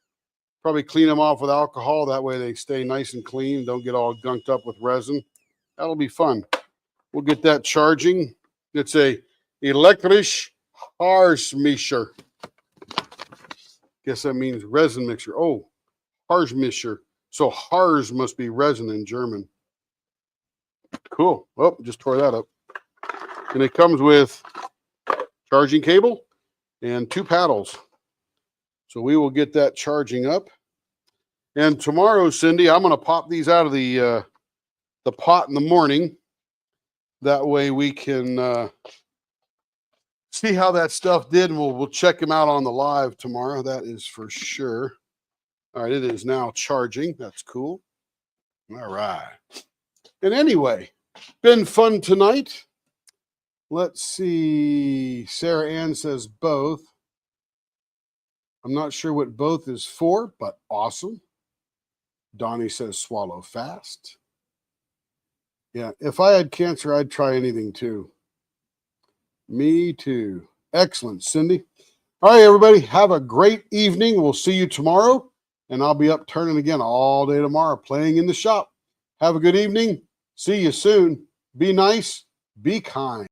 Probably clean them off with alcohol. That way they stay nice and clean. Don't get all gunked up with resin. That'll be fun. We'll get that charging. It's a elektrische Haarmischer. Guess that means resin mixer. Oh, Haarmischer. So Haars must be resin in German. Cool. Oh, just tore that up. And it comes with charging cable and 2 paddles. So we will get that charging up. And tomorrow, Cindy, I'm going to pop these out of the pot in the morning. That way we can see how that stuff did, and we'll check them out on the live tomorrow. That is for sure. All right, it is now charging. That's cool. All right. And anyway, been fun tonight. Let's see. Sarah Ann says both. I'm not sure what both is for, but awesome. Donnie says swallow fast. Yeah, if I had cancer, I'd try anything too. Me too. Excellent, Cindy. All right, everybody, have a great evening. We'll see you tomorrow, and I'll be up turning again all day tomorrow, playing in the shop. Have a good evening. See you soon. Be nice. Be kind.